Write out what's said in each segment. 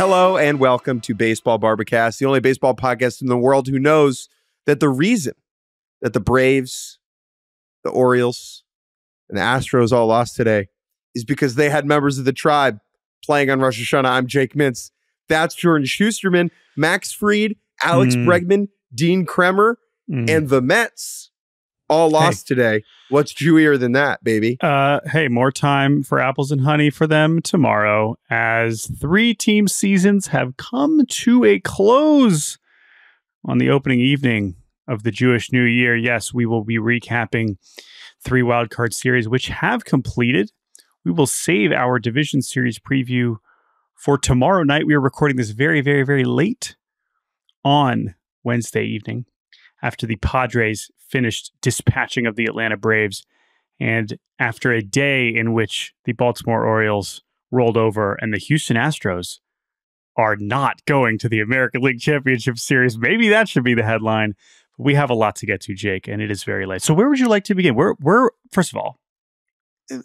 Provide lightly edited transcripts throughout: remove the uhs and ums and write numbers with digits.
Hello and welcome to Baseball Barbacast, the only baseball podcast in the world who knows that the reason that the Braves, the Orioles, and the Astros all lost today is because they had members of the tribe playing on Rosh Hashanah. I'm Jake Mintz. That's Jordan Shusterman, Max Fried, Alex Bregman, Dean Kremer, and the Mets all lost today. What's Jewier than that, baby? Hey, more time for apples and honey for them tomorrow as 3-team seasons have come to a close on the opening evening of the Jewish New Year. Yes, we will be recapping 3 wildcard series, which have completed. We will save our division series preview for tomorrow night. We are recording this very, very, very late on Wednesday evening after the Padres finished dispatching of the Atlanta Braves, and after a day in which the Baltimore Orioles rolled over and the Houston Astros are not going to the American League Championship Series. Maybe that should be the headline. But we have a lot to get to, Jake, and it is very late. So where would you like to begin? We're first of all,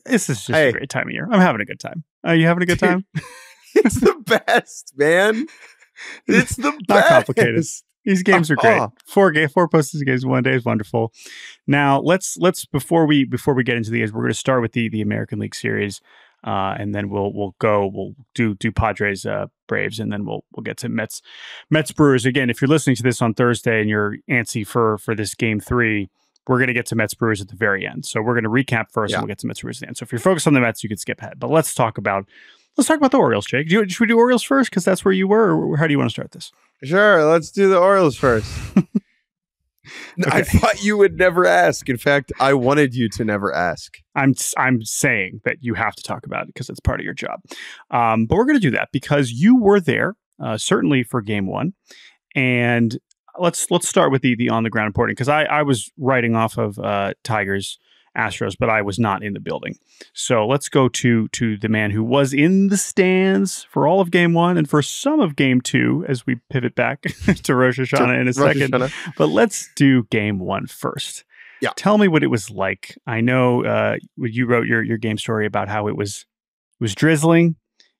this is just a great time of year. I'm having a good time. Are you having a good time? It's the best, man. It's the best. Not complicated. These games are great. 4 postseason games in one day is wonderful. Now let's before we get into these, we're going to start with the American League Series, and then we'll do Padres Braves, and then we'll get to Mets-Brewers. Again, if you're listening to this on Thursday and you're antsy for this game 3, we're going to get to Mets-Brewers at the very end. So we're going to recap first, and we'll get to Mets-Brewers at the end. So if you're focused on the Mets, you can skip ahead. But let's talk about the Orioles, Jake. Should we do Orioles first because that's where you were, or how do you want to start this? Sure, let's do the Orioles first. Okay. I thought you would never ask. In fact, I wanted you to never ask. I'm saying that you have to talk about it because it's part of your job. But we're going to do that because you were there, certainly for game 1. And let's start with the on the ground reporting, because I was writing off of Tigers-Astros, but I was not in the building. So let's go to the man who was in the stands for all of game 1 and for some of game 2 as we pivot back to Rosh Hashanah in a second. But let's do game 1 first. Yeah. Tell me what it was like. I know you wrote your game story about how it was drizzling.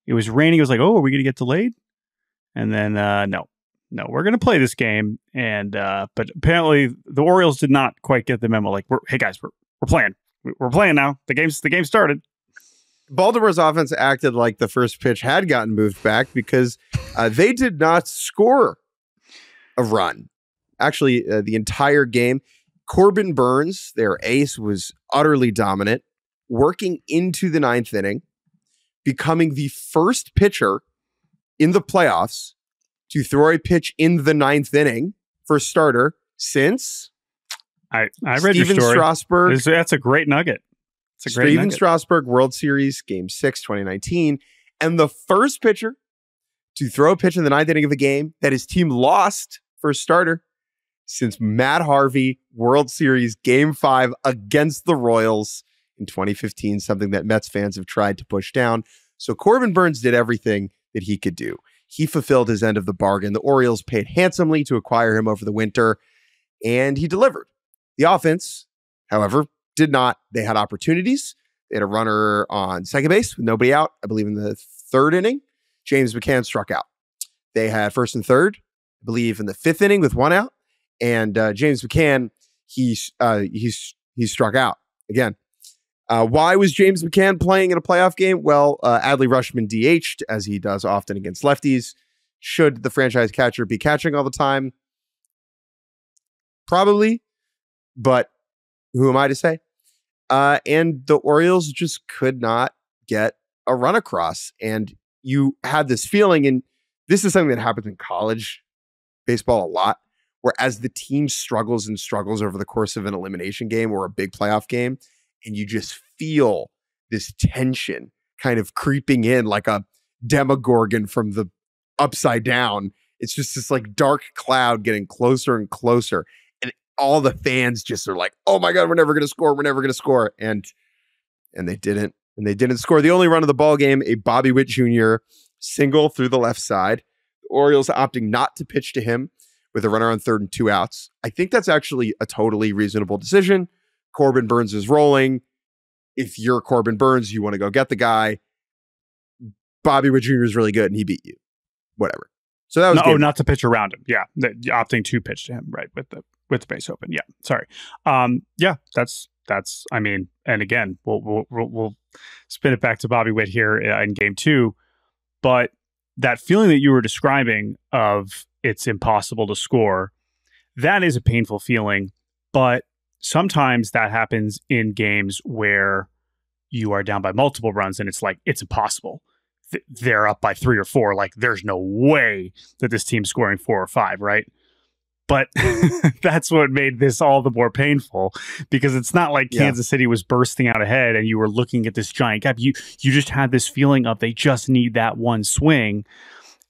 It was raining. It was like, oh, are we going to get delayed? And then no, we're going to play this game. And but apparently the Orioles did not quite get the memo. Like, hey guys, we're playing. We're playing now. The game started. Baltimore's offense acted like the first pitch had gotten moved back because they did not score a run. Actually, the entire game, Corbin Burns, their ace, was utterly dominant, working into the 9th inning, becoming the first pitcher in the playoffs to throw a pitch in the 9th inning for a starter since... I read your story. Strasburg. That's a great nugget. It's a great Steven nugget. Strasburg World Series Game 6, 2019. And the first pitcher to throw a pitch in the 9th inning of a game that his team lost for a starter since Matt Harvey World Series Game 5 against the Royals in 2015, something that Mets fans have tried to push down. So Corbin Burns did everything that he could do. He fulfilled his end of the bargain. The Orioles paid handsomely to acquire him over the winter, and he delivered. The offense, however, did not. They had opportunities. They had a runner on second base with nobody out. I believe in the 3rd inning, James McCann struck out. They had first and third, I believe in the 5th inning with 1 out. And James McCann, he struck out again. Why was James McCann playing in a playoff game? Well, Adley Rutschman DH'd, as he does often against lefties. Should the franchise catcher be catching all the time? Probably. But who am I to say? And the Orioles just could not get a run across. And you had this feeling, and this is something that happens in college baseball a lot, where as the team struggles over the course of an elimination game or a big playoff game, and you just feel this tension kind of creeping in like a Demogorgon from the Upside Down. It's just this like dark cloud getting closer and closer. All the fans just are like, oh my God, we're never going to score. We're never going to score. And they didn't. And they didn't score. The only run of the ball game, a Bobby Witt Jr. single through the left side. The Orioles opting not to pitch to him with a runner on 3rd and 2 outs. I think that's actually a totally reasonable decision. Corbin Burns is rolling. If you're Corbin Burns, you want to go get the guy. Bobby Witt Jr. is really good and he beat you. whatever. So that was not to pitch around him. Yeah, opting to pitch to him, right, with the base open. Yeah, sorry. Yeah, that's. I mean, and again, we'll spin it back to Bobby Witt here in Game 2, but that feeling that you were describing of it's impossible to score, that is a painful feeling, but sometimes that happens in games where you are down by multiple runs and it's like, it's impossible. They're up by 3 or 4. Like, there's no way that this team's scoring 4 or 5, right? But that's what made this all the more painful, because it's not like Kansas City was bursting out ahead and you were looking at this giant gap. You just had this feeling of they just need that one swing,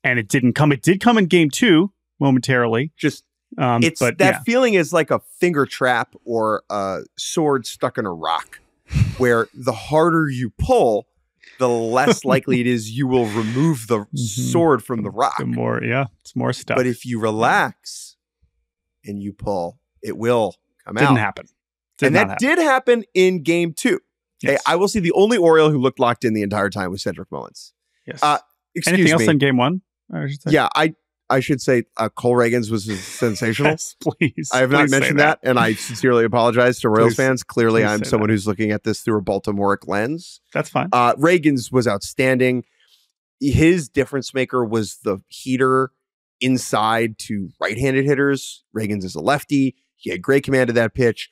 and it didn't come. It did come in Game 2 momentarily. Feeling is like a finger trap or a sword stuck in a rock, where the harder you pull, the less likely it is you will remove the sword from the rock. It's more stuff. But if you relax and you pull, it will come out. Didn't happen. Did happen in Game 2. Yes. Okay, I will see the only Oriole who looked locked in the entire time was Cedric Mullins. Yes. Anything else in Game 1? Yeah, I should say Cole Reagans was sensational. Yes, please. I have not mentioned that, and I sincerely apologize to Royals fans. Clearly, I'm someone who's looking at this through a Baltimoreic lens. That's fine. Reagans was outstanding. His difference maker was the heater inside to right-handed hitters. Reagans is a lefty. He had great command of that pitch.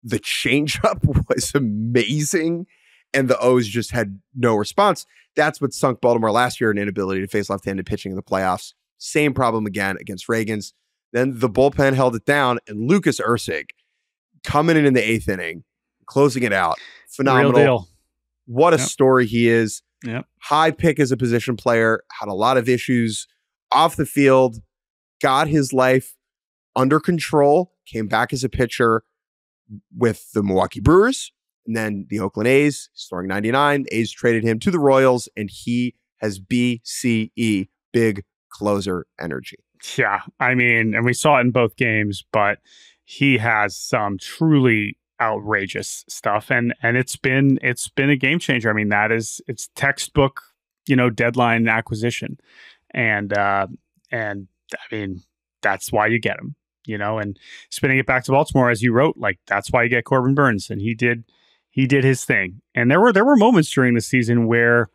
The changeup was amazing, and the O's just had no response. That's what sunk Baltimore last year, an inability to face left-handed pitching in the playoffs. Same problem again against Reagans. Then the bullpen held it down, and Lucas Ursig coming in the 8th inning, closing it out. Phenomenal. Real deal. What a story he is. Yep. High pick as a position player, had a lot of issues off the field, got his life under control, came back as a pitcher with the Milwaukee Brewers, and then the Oakland A's, throwing 99. The A's traded him to the Royals, and he has BCE, big closer energy. Yeah, I mean, and we saw it in both games, but he has some truly outrageous stuff, and it's been a game changer. I mean, it's textbook, deadline acquisition, and I mean, that's why you get him, and spinning it back to Baltimore, as you wrote, like, that's why you get Corbin Burns, and he did his thing. And there were moments during the season where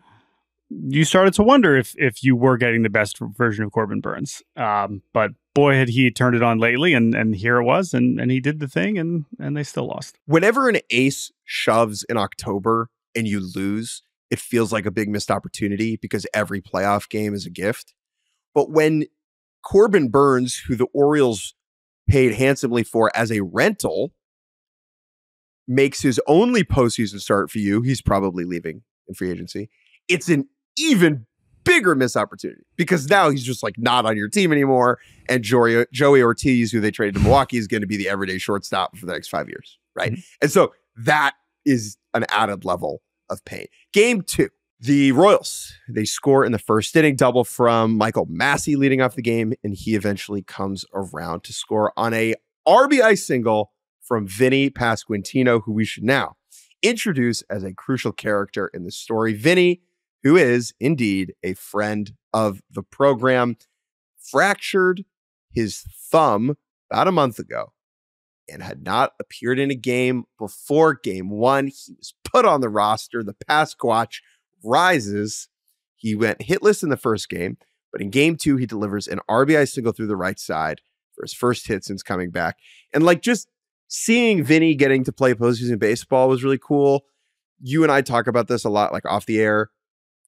you started to wonder if you were getting the best version of Corbin Burns. But boy, had he turned it on lately, and here it was, and he did the thing, and they still lost. Whenever an ace shoves in October and you lose, it feels like a big missed opportunity, because every playoff game is a gift. But when Corbin Burns, who the Orioles paid handsomely for as a rental, makes his only postseason start for you, he's probably leaving in free agency. It's an even bigger missed opportunity, because now he's just like not on your team anymore. And Joey Ortiz, who they traded to Milwaukee, is going to be the everyday shortstop for the next 5 years. Right. Mm-hmm. And so that is an added level of pain. Game 2, the Royals, they score in the first inning, double from Michael Massey leading off the game. And he eventually comes around to score on a RBI single from Vinny Pasquantino, who we should now introduce as a crucial character in the story. Vinny, who is indeed a friend of the program, fractured his thumb about a month ago and had not appeared in a game before Game 1. He was put on the roster. The Pasquatch rises. He went hitless in the first game, but in Game 2, he delivers an RBI single through the right side for his first hit since coming back. And like, just seeing Vinny getting to play postseason baseball was really cool. You and I talk about this a lot, like off the air.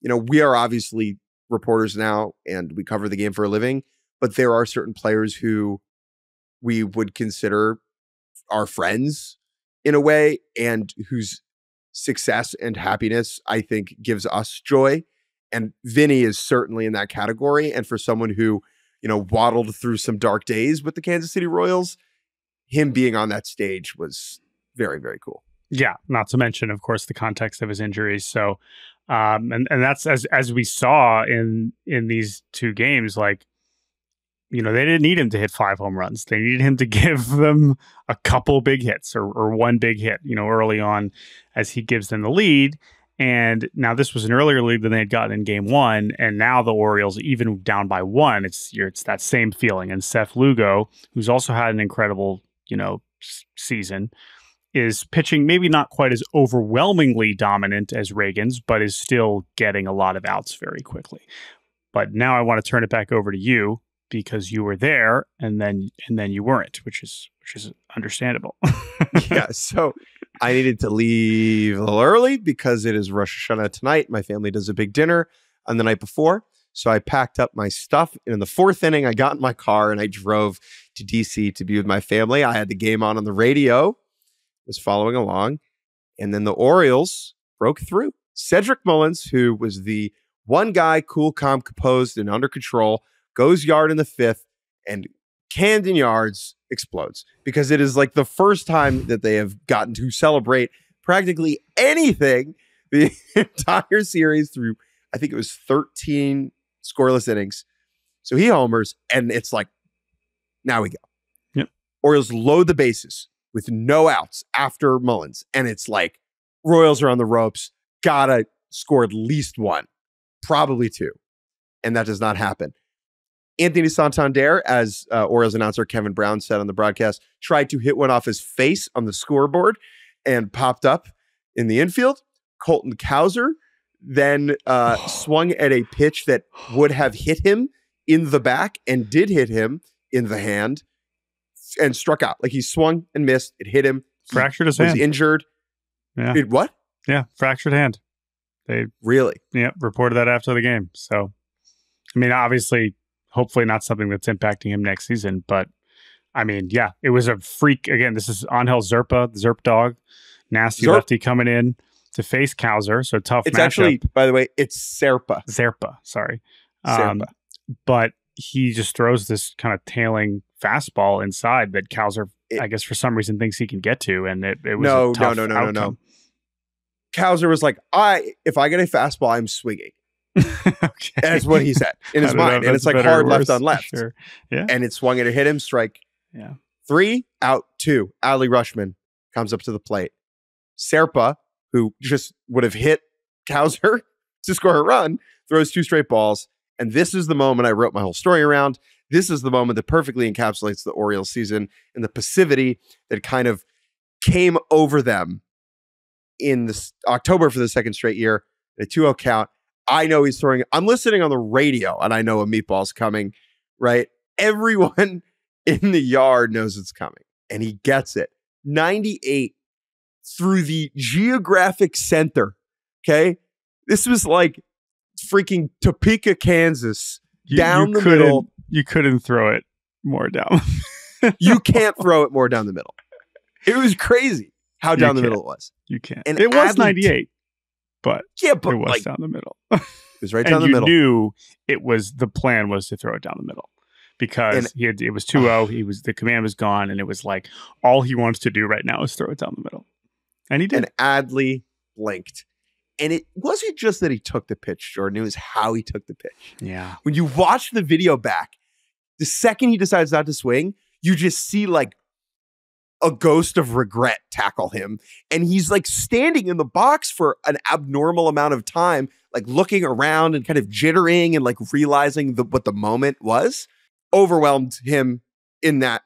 We are obviously reporters now, and we cover the game for a living, but there are certain players who we would consider our friends in a way, and whose success and happiness, I think, gives us joy. And Vinny is certainly in that category. And for someone who, waddled through some dark days with the Kansas City Royals, him being on that stage was very, very cool. Yeah, not to mention, of course, the context of his injuries. So, and that's as we saw in these 2 games, like, they didn't need him to hit 5 home runs. They needed him to give them a couple big hits or one big hit, early on, as he gives them the lead. And now this was an earlier lead than they had gotten in game one. And now the Orioles, even down by one, it's that same feeling. And Seth Lugo, who's also had an incredible, season, is pitching maybe not quite as overwhelmingly dominant as Reagan's, but is still getting a lot of outs very quickly. But now I want to turn it back over to you because you were there and then you weren't, which is understandable. Yeah, so I needed to leave a little early because it is Rosh Hashanah tonight. My family does a big dinner on the night before. So I packed up my stuff. And in the fourth inning, I got in my car and I drove to DC to be with my family. I had the game on the radio, was following along. And then the Orioles broke through. Cedric Mullins, who was the one guy, cool, calm, composed, and under control, goes yard in the fifth, and Camden Yards explodes because it is like the first time that they have gotten to celebrate practically anything the entire series through, I think it was 13 scoreless innings. So he homers, and it's like, now we go. Yep. Orioles load the bases with no outs after Mullins, and it's like, Royals are on the ropes, gotta score at least one, probably two, and that does not happen. Anthony Santander, as Orioles announcer Kevin Brown said on the broadcast, tried to hit one off his face on the scoreboard and popped up in the infield. Colton Cowser then swung at a pitch that would have hit him in the back and did hit him in the hand and struck out. Like he swung and missed. It hit him. Fractured his hand. Was injured. Yeah. What? Yeah, fractured hand. They really? Yeah, reported that after the game. So, I mean, obviously, hopefully not something that's impacting him next season. But, I mean, yeah, it was a freak. Again, this is Angel Zerpa, the Zerp dog. Nasty lefty coming in to face Cowser. So tough it's matchup. Actually, by the way, it's Zerpa. Zerpa, sorry. Zerpa. But he just throws this kind of tailing fastball inside that Cowser, I guess, for some reason thinks he can get to. And it was a tough outcome. No. Cowser was like, if I get a fastball, I'm swinging. Okay. That's what he said in his mind. And it's like hard left on left. Sure. Yeah. And it swung and it hit him. Strike. Yeah. 3 out 2. Adley Rushman comes up to the plate. Serpa, who just would have hit Cowser to score a run, throws 2 straight balls. And this is the moment I wrote my whole story around. This is the moment that perfectly encapsulates the Orioles season and the passivity that kind of came over them in this October for the second straight year. A 2-0 count. I know he's throwing. I'm listening on the radio, and I know a meatball's coming, right? Everyone in the yard knows it's coming, and he gets it. 98 through the geographic center, okay? This was like freaking Topeka, Kansas, down the middle. You couldn't throw it more down. You can't throw it more down the middle. It was crazy how down the middle it was. You can't. And it was 98. But it was like, down the middle. It was right down the middle. And you knew the plan was to throw it down the middle because it was 2-0. The command was gone, and it was like all he wants to do right now is throw it down the middle, and he did. And Adley blinked, and it wasn't just that he took the pitch, Jordan. It was how he took the pitch. Yeah. When you watch the video back, the second he decides not to swing, you just see like a ghost of regret tackle him. And he's like standing in the box for an abnormal amount of time, like looking around and kind of jittering and like realizing what the moment was. Overwhelmed him in that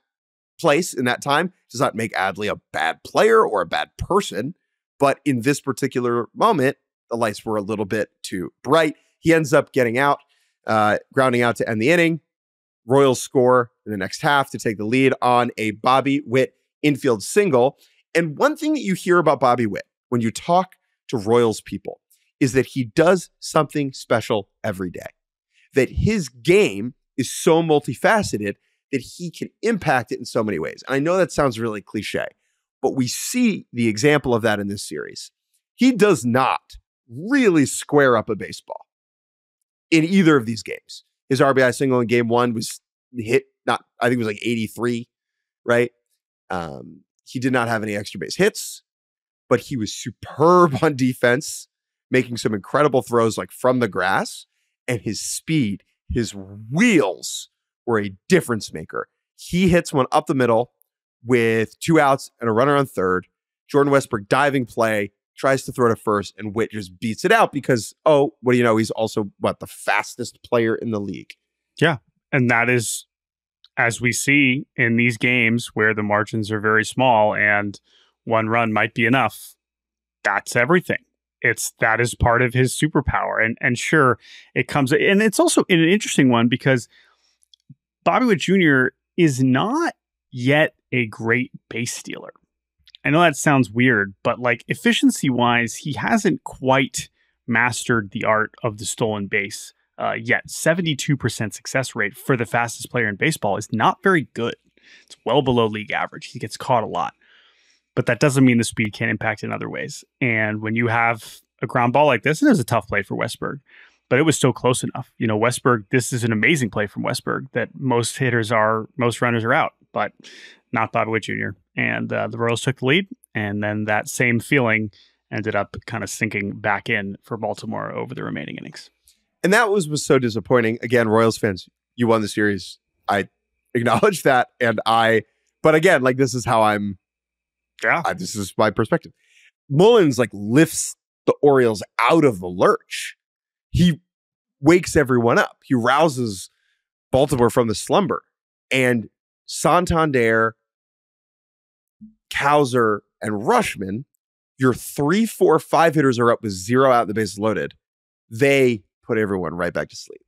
place, in that time. Does not make Adley a bad player or a bad person. But in this particular moment, the lights were a little bit too bright. He ends up getting out, grounding out to end the inning. Royals score in the next half to take the lead on a Bobby Witt infield single. And one thing that you hear about Bobby Witt when you talk to Royals people is that he does something special every day. That his game is so multifaceted that he can impact it in so many ways. And I know that sounds really cliche, but we see the example of that in this series. He does not really square up a baseball in either of these games. His RBI single in game 1 was hit, I think it was like 83, right? He did not have any extra base hits, but he was superb on defense, making some incredible throws like from the grass, and his speed, his wheels were a difference maker. He hits one up the middle with 2 outs and a runner on third. Jordan Westbrook diving play, tries to throw to first, and Witt just beats it out because, oh, what do you know? He's also, the fastest player in the league. Yeah. And that is, as we see in these games where the margins are very small and one run might be enough, that's everything. That is part of his superpower. And sure, it comes, and it's also an interesting one because Bobby Witt Jr. is not yet a great base stealer. I know that sounds weird, but like efficiency wise, he hasn't quite mastered the art of the stolen base yet. 72% success rate for the fastest player in baseball is not very good. It's well below league average. He gets caught a lot, but that doesn't mean the speed can't impact in other ways. And when you have a ground ball like this, and it was a tough play for Westberg, but it was still close enough. You know, Westberg, this is an amazing play from Westberg that most runners are out, but not Bobby Witt Jr. And the Royals took the lead, and then that same feeling ended up kind of sinking back in for Baltimore over the remaining innings. And that was so disappointing. Again, Royals fans, you won the series. I acknowledge that. But again, like this is how this is my perspective. Mullins like lifts the Orioles out of the lurch. He wakes everyone up. He rouses Baltimore from the slumber. And Santander, Cowser, and Rushman, your 3, 4, 5 hitters are up with 0 out, the bases loaded. They put everyone right back to sleep.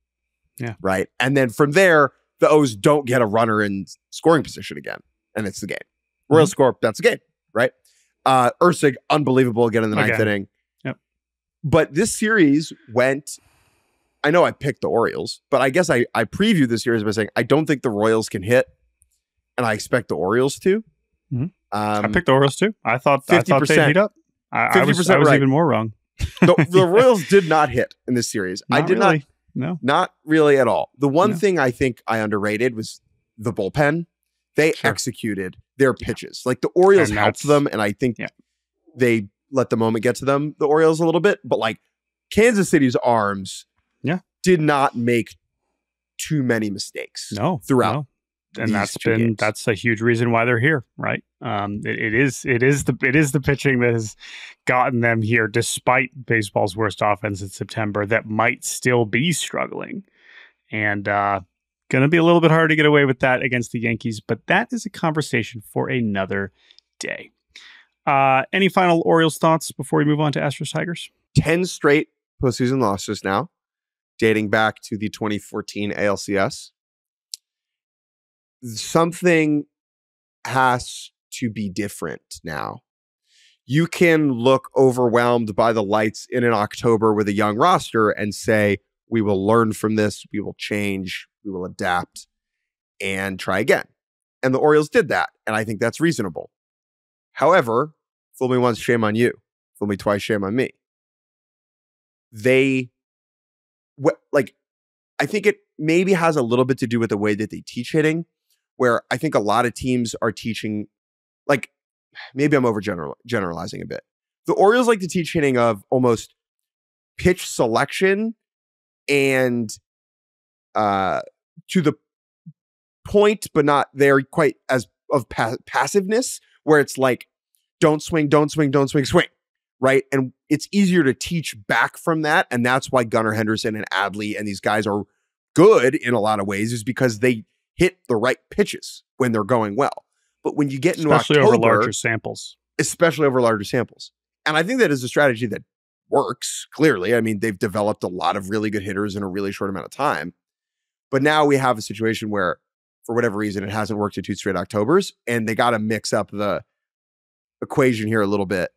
Yeah. Right. And then from there, the O's don't get a runner in scoring position again. And it's the game. Royals score, that's the game. Right. Ursig, unbelievable again in the ninth inning. Yep. But this series went, I know I picked the Orioles, but I guess I previewed this series by saying I don't think the Royals can hit, and I expect the Orioles to. Mm-hmm. I picked the Orioles too. I thought they'd heat up. I was right. Even more wrong. The Royals did not hit in this series. Not really at all. The one thing I think I underrated was the bullpen. They executed their pitches. Like the Orioles helped them, and I think they let the moment get to them, the Orioles, a little bit. But like Kansas City's arms did not make too many mistakes throughout. No. And that's a huge reason why they're here, right? It is the pitching that has gotten them here, despite baseball's worst offense in September, that might still be struggling, and going to be a little bit harder to get away with that against the Yankees. But that is a conversation for another day. Any final Orioles thoughts before we move on to Astros Tigers? 10 straight postseason losses now, dating back to the 2014 ALCS. Something has to be different now. You can look overwhelmed by the lights in an October with a young roster and say, we will learn from this, we will change, we will adapt, and try again. And the Orioles did that, and I think that's reasonable. However, fool me once, shame on you. Fool me twice, shame on me. I think it maybe has a little bit to do with the way that they teach hitting, where I think a lot of teams are teaching, like, maybe I'm generalizing a bit. The Orioles like to teach hitting of almost pitch selection and to the point, but not there quite as of passiveness, where it's like, don't swing, swing, right? And it's easier to teach back from that. And that's why Gunnar Henderson and Adley and these guys are good in a lot of ways, is because they hit the right pitches when they're going well. But when you get into October, especially over larger samples. And I think that is a strategy that works, clearly. I mean, they've developed a lot of really good hitters in a really short amount of time. But now we have a situation where, for whatever reason, it hasn't worked in 2 straight Octobers, and they got to mix up the equation here a little bit,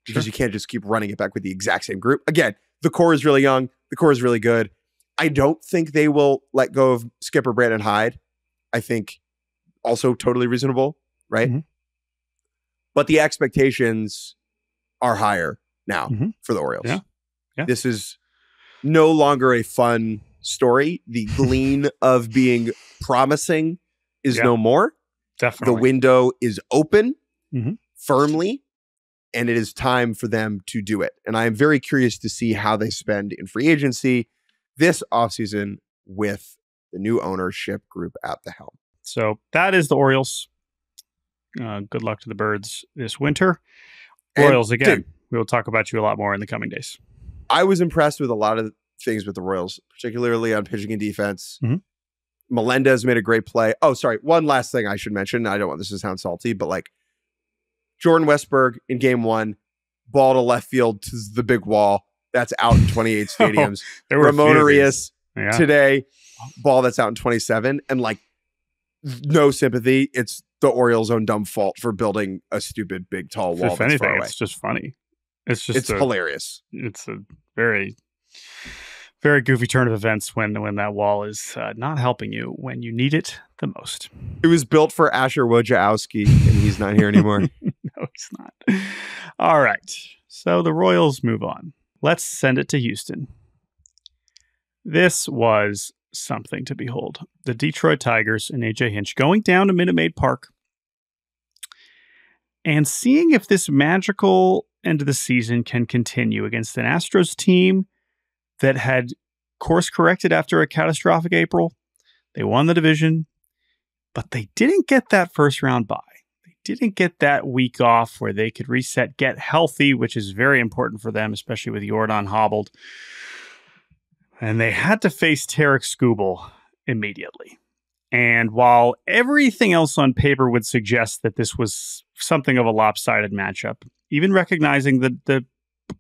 because you can't just keep running it back with the exact same group. Again, the core is really young. The core is really good. I don't think they will let go of skipper Brandon Hyde. I think also totally reasonable, right? Mm-hmm. But the expectations are higher now for the Orioles. Yeah. This is no longer a fun story. The glean of being promising is no more. Definitely. The window is open firmly, and it is time for them to do it. And I am very curious to see how they spend in free agency this offseason with the new ownership group at the helm. So that is the Orioles. Good luck to the Birds this winter. Orioles again. Dude, We will talk about you a lot more in the coming days. I was impressed with a lot of things with the Royals, particularly on pitching and defense. Melendez made a great play. Oh, sorry. One last thing I should mention. I don't want this to sound salty, but like Jordan Westberg in game 1, ball to left field to the big wall. That's out in 28 stadiums. Ramon Arias today, ball that's out in 27. And like, no sympathy. It's the Orioles' own dumb fault for building a stupid, big, tall wall. If anything, it's just funny. It's hilarious. It's a very, very goofy turn of events when that wall is not helping you when you need it the most. It was built for Asher Wojciechowski, and he's not here anymore. No, he's not. All right. So the Royals move on. Let's send it to Houston. This was something to behold. The Detroit Tigers and AJ Hinch going down to Minute Maid Park and seeing if this magical end of the season can continue against an Astros team that had course corrected after a catastrophic April. They won the division, but they didn't get that first round bye. They didn't get that week off where they could reset, get healthy, which is very important for them, especially with Jordan hobbled. And they had to face Tarik Skubal immediately. And while everything else on paper would suggest that this was something of a lopsided matchup, even recognizing the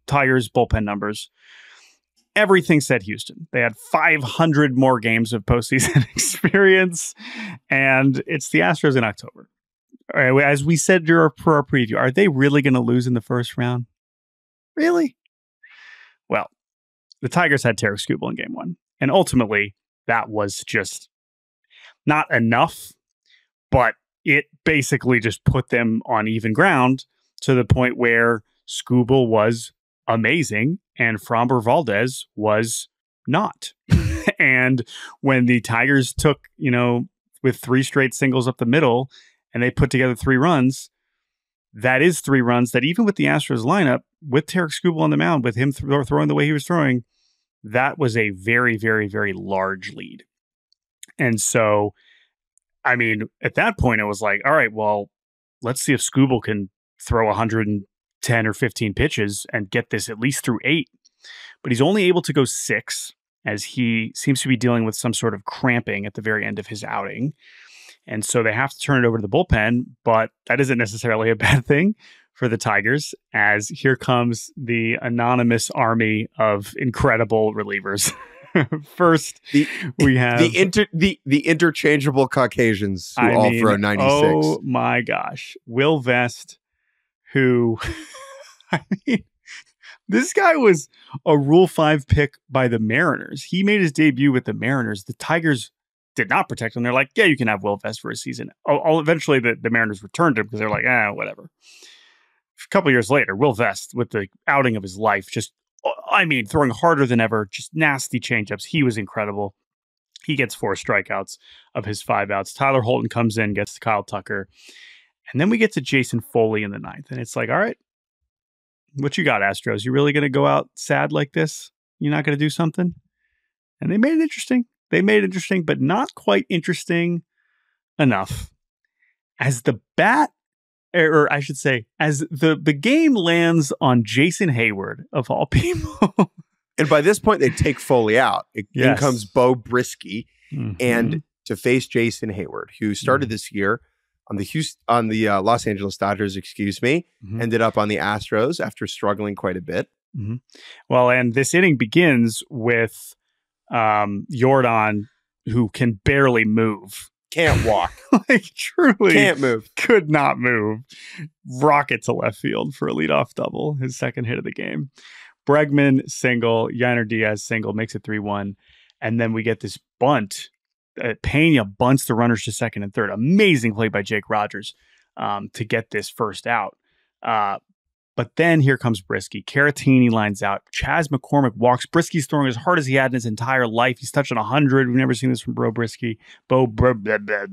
Tigers' bullpen numbers, everything said Houston. They had 500 more games of postseason experience, and it's the Astros in October. All right, as we said for our preview, are they really going to lose in the first round? Really? Well, the Tigers had Tarik Skubal in game 1, and ultimately that was just not enough, but it basically just put them on even ground to the point where Skubal was amazing and Framber Valdez was not. And when the Tigers took, with 3 straight singles up the middle and they put together 3 runs, that is 3 runs that even with the Astros lineup, with Tarik Skubal on the mound, with him throwing the way he was throwing, that was a very, very, very large lead. And so, I mean, at that point, it was like, all right, well, let's see if Skubal can throw 110 or 15 pitches and get this at least through 8. But he's only able to go 6 as he seems to be dealing with some sort of cramping at the very end of his outing. And so they have to turn it over to the bullpen, but that isn't necessarily a bad thing for the Tigers, as here comes the anonymous army of incredible relievers. First, we have the interchangeable Caucasians who all throw 96. Oh my gosh. Will Vest, who, I mean, this guy was a Rule 5 pick by the Mariners. He made his debut with the Mariners. The Tigers did not protect him. They're like, yeah, you can have Will Vest for a season. Eventually, the Mariners returned him because they're like, whatever. A couple years later, Will Vest, with the outing of his life, just, throwing harder than ever, just nasty changeups. He was incredible. He gets 4 strikeouts of his 5 outs. Tyler Holton comes in, gets to Kyle Tucker. And then we get to Jason Foley in the 9th. And it's like, all right, what you got, Astros? You really going to go out sad like this? You're not going to do something? And they made it interesting. But not quite interesting enough. As the bat, or I should say, as the game lands on Jason Hayward, of all people. And by this point, they take Foley out. In comes Bo Brisky, and to face Jason Hayward, who started this year on the Los Angeles Dodgers, ended up on the Astros after struggling quite a bit. Well, and this inning begins with Jordan, who can barely move. Can't walk. Like, truly can't move. Could not move. Rocket to left field for a leadoff double, his second hit of the game. Bregman single, Yainer Diaz single, makes it 3-1. And then we get this bunt. Pena bunts the runners to second and third. Amazing play by Jake Rogers to get this first out. But then here comes Brisky. Caratini lines out. Chas McCormick walks. Brisky's throwing as hard as he had in his entire life. He's touching 100. We've never seen this from Bo Brisky. Bo Brisky.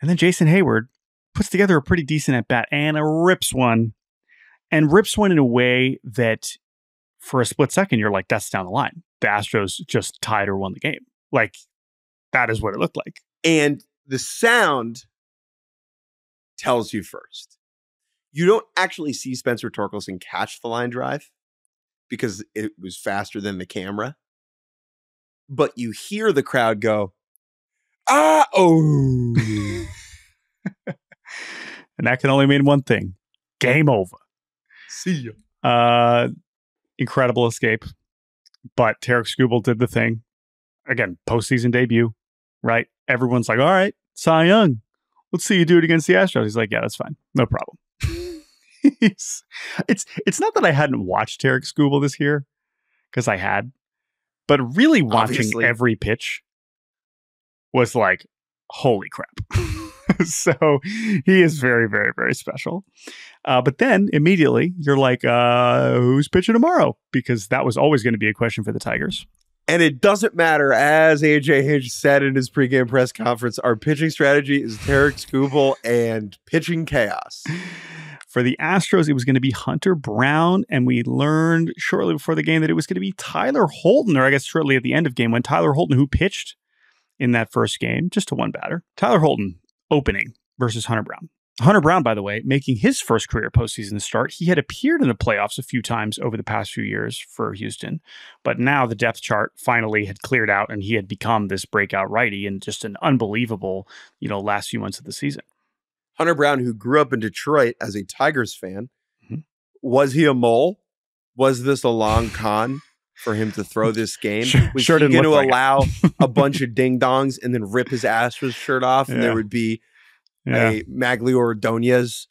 And then Jason Hayward puts together a pretty decent at-bat and rips one. And rips one in a way that, for a split second, you're like, that's down the line. The Astros just tied or won the game. Like, that is what it looked like. And the sound tells you first. You don't actually see Spencer Torkelson catch the line drive because it was faster than the camera. But you hear the crowd go, ah, oh. And that can only mean one thing. Game over. See ya. Incredible escape. But Tarik Skubal did the thing. Again, postseason debut, right? Everyone's like, all right, Cy Young, let's see you do it against the Astros. He's like, yeah, that's fine. No problem. It's not that I hadn't watched Tarik Skubal this year, because I had, but really watching every pitch was like, holy crap. So he is very, very, very special. But then immediately you're like, who's pitching tomorrow? Because that was always going to be a question for the Tigers. And it doesn't matter, as AJ Hinch said in his pregame press conference, our pitching strategy is Tarik Skubal and pitching chaos. For the Astros, it was going to be Hunter Brown, and we learned shortly before the game that it was going to be Tyler Holton, or I guess shortly at the end of game, when Tyler Holton, who pitched in that first game, just to one batter. Tyler Holton opening versus Hunter Brown. Hunter Brown, by the way, making his first career postseason start. He had appeared in the playoffs a few times over the past few years for Houston, but now the depth chart finally had cleared out and he had become this breakout righty and just an unbelievable, last few months of the season. Hunter Brown, who grew up in Detroit as a Tigers fan, was he a mole? Was this a long con for him to throw this game? Was he going to allow a bunch of ding-dongs and then rip his Astros shirt off and there would be a Magglio Ordonez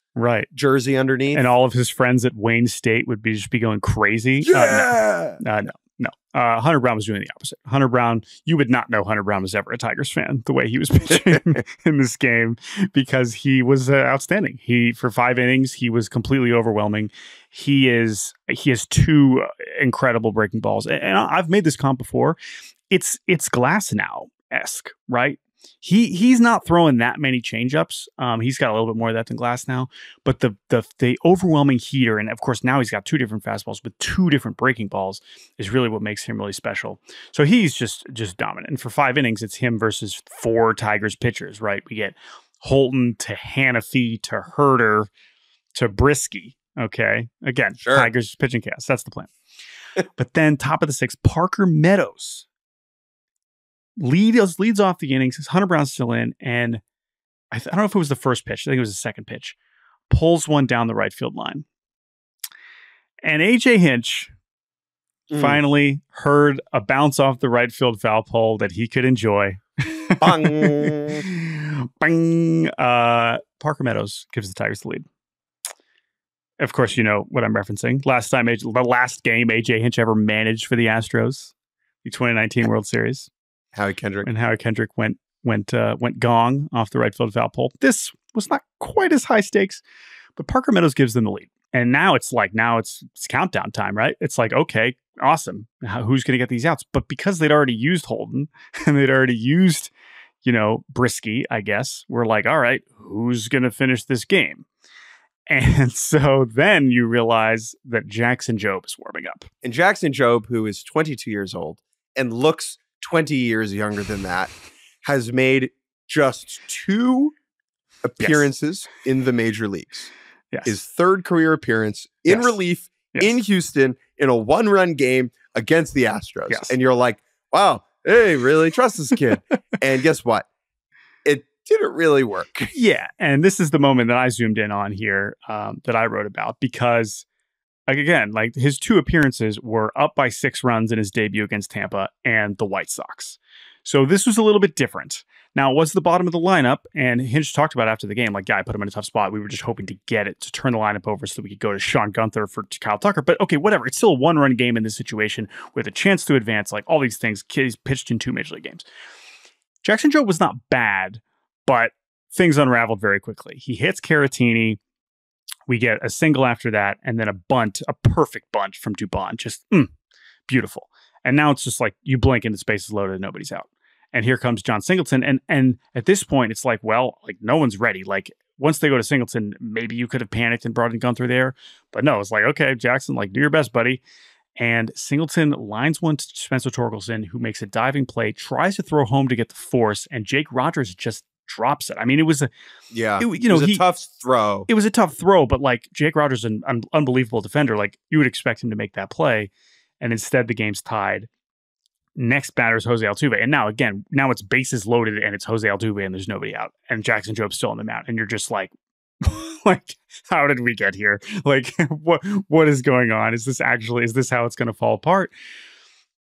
jersey underneath? And all of his friends at Wayne State would just be going crazy? Yeah! No. Hunter Brown was doing the opposite. Hunter Brown, you would not know Hunter Brown was ever a Tigers fan the way he was pitching in this game, because he was outstanding. For 5 innings, he was completely overwhelming. He has 2 incredible breaking balls. And I've made this comp before. It's Glasnow-esque, right? He's not throwing that many changeups. He's got a little bit more of that than Glasnow, but the overwhelming heater, and of course now he's got 2 different fastballs with 2 different breaking balls, is really what makes him really special. So he's just dominant. And for 5 innings, it's him versus 4 Tigers pitchers, right? We get Holton to Hannafy to Herter to Brisky. Okay, again, sure. Tigers pitching chaos. That's the plan. But then top of the 6th, Parker Meadows leads off the innings. Hunter Brown's still in, and I don't know if it was the first pitch. I think it was the second pitch. Pulls one down the right field line. And AJ Hinch finally heard a bounce off the right field foul pole that he could enjoy. Bang! Bang! Parker Meadows gives the Tigers the lead. Of course, you know what I'm referencing. The last game AJ Hinch ever managed for the Astros, the 2019 World Series. Howie Kendrick went gong off the right field foul pole. This was not quite as high stakes, but Parker Meadows gives them the lead. And now it's countdown time, right? It's like, okay, awesome. Who's going to get these outs? But because they'd already used Holden and they'd already used, Brisky, I guess, we're like, all right, who's going to finish this game? And so then you realize that Jackson Jobe is warming up. And Jackson Jobe, who is 22 years old and looks 20 years younger than that, has made just 2 appearances in the major leagues. Yes. His 3rd career appearance in relief in Houston in a 1-run game against the Astros. Yes. And you're like, wow, hey, really trust this kid. And guess what? It didn't really work. Yeah. And this is the moment that I zoomed in on here that I wrote about, because again, his 2 appearances were up by 6 runs in his debut against Tampa and the White Sox. So this was a little bit different. Now, it was the bottom of the lineup, and Hinch talked about after the game, I put him in a tough spot. We were just hoping to get it, to turn the lineup over so that we could go to Sean Gunther to Kyle Tucker. But okay, whatever. It's still a 1-run game in this situation with a chance to advance, all these things. He's pitched in 2 major league games. Jackson Jobe was not bad, but things unraveled very quickly. He hits Caratini. We get a single after that, and then a perfect bunt from Dubon. Just beautiful. And now it's just you blink and the space is loaded and nobody's out. And here comes John Singleton. And at this point, it's no one's ready. Once they go to Singleton, maybe you could have panicked and brought in Gunther there. But no, it's okay, Jackson, do your best, buddy. And Singleton lines one to Spencer Torkelson, who makes a diving play, tries to throw home to get the force, and Jake Rogers just drops it. I mean, it was a tough throw. It was a tough throw, but like Jake Rogers, an unbelievable defender. Like you would expect him to make that play, and instead the game's tied. Next batter is Jose Altuve, and now it's bases loaded, and it's Jose Altuve, and there's nobody out, and Jackson Jobe's still on the mound, and you're just like, like, how did we get here? Like, what is going on? Is this how it's going to fall apart?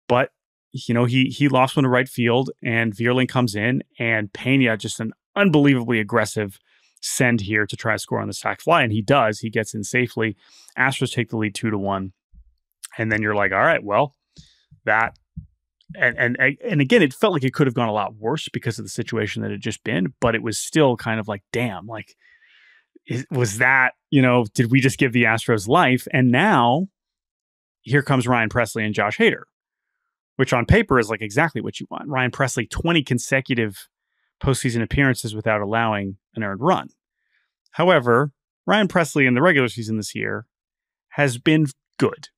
But he lost one to right field, and Vierling comes in, and Pena, just an unbelievably aggressive send here to try to score on the sac fly, and he does. He gets in safely. Astros take the lead 2-1, and then you're like, all right, well, that. And again, it felt like it could have gone a lot worse because of the situation that had just been, but it was still kind of like, damn, like, was that, did we just give the Astros life? And now here comes Ryan Pressly and Josh Hader, which on paper is like exactly what you want. Ryan Pressly, 20 consecutive postseason appearances without allowing an earned run. However, Ryan Pressly in the regular season this year has been good,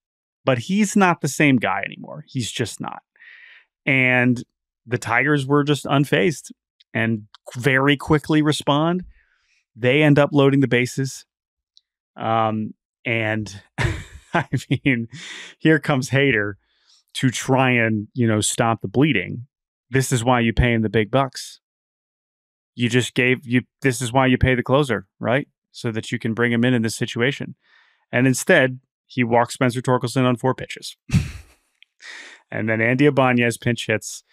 but he's not the same guy anymore. He's just not. And the Tigers were just unfazed and very quickly respond. They end up loading the bases. And I mean, here comes Hader to try and, stop the bleeding. This is why you pay him the big bucks. This is why you pay the closer, right? So that you can bring him in this situation. And instead, he walks Spencer Torkelson on 4 pitches. And then Andy Ibanez pinch hits.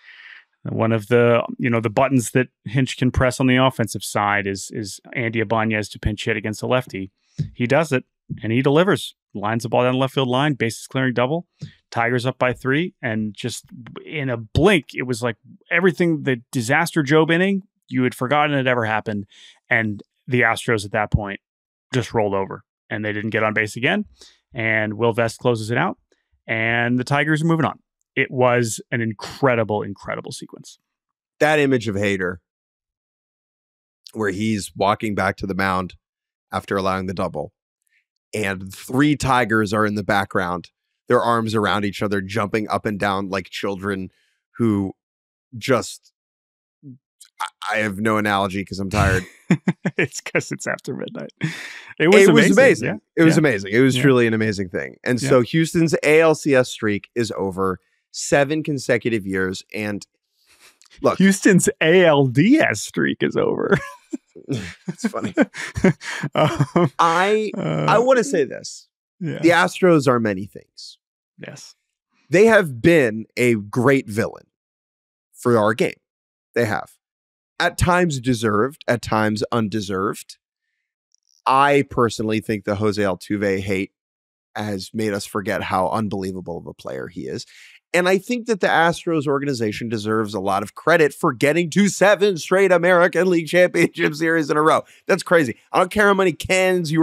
One of the, the buttons that Hinch can press on the offensive side is Andy Ibanez to pinch hit against a lefty. He does it, and he delivers. Lines the ball down the left field line, bases clearing double. Tigers up by 3, and just in a blink, it was like everything, the disaster Jobe inning, you had forgotten it ever happened. And the Astros at that point just rolled over, and they didn't get on base again. And Will Vest closes it out, and the Tigers are moving on. It was an incredible, incredible sequence. That image of Hader, where he's walking back to the mound after allowing the double, and 3 Tigers are in the background, their arms around each other, jumping up and down like children who just... I have no analogy because I'm tired. It's because it's after midnight. It was amazing. Yeah. It was amazing. It was truly an amazing thing. And so Houston's ALCS streak is over. 7 consecutive years. And look, Houston's ALDS streak is over. It's funny. I want to say this. Yeah. The Astros are many things. Yes. They have been a great villain for our game. They have. At times deserved, at times undeserved. I personally think the Jose Altuve hate has made us forget how unbelievable of a player he is. And I think that the Astros organization deserves a lot of credit for getting to 7 straight American League Championship Series in a row. That's crazy. I don't care how many cans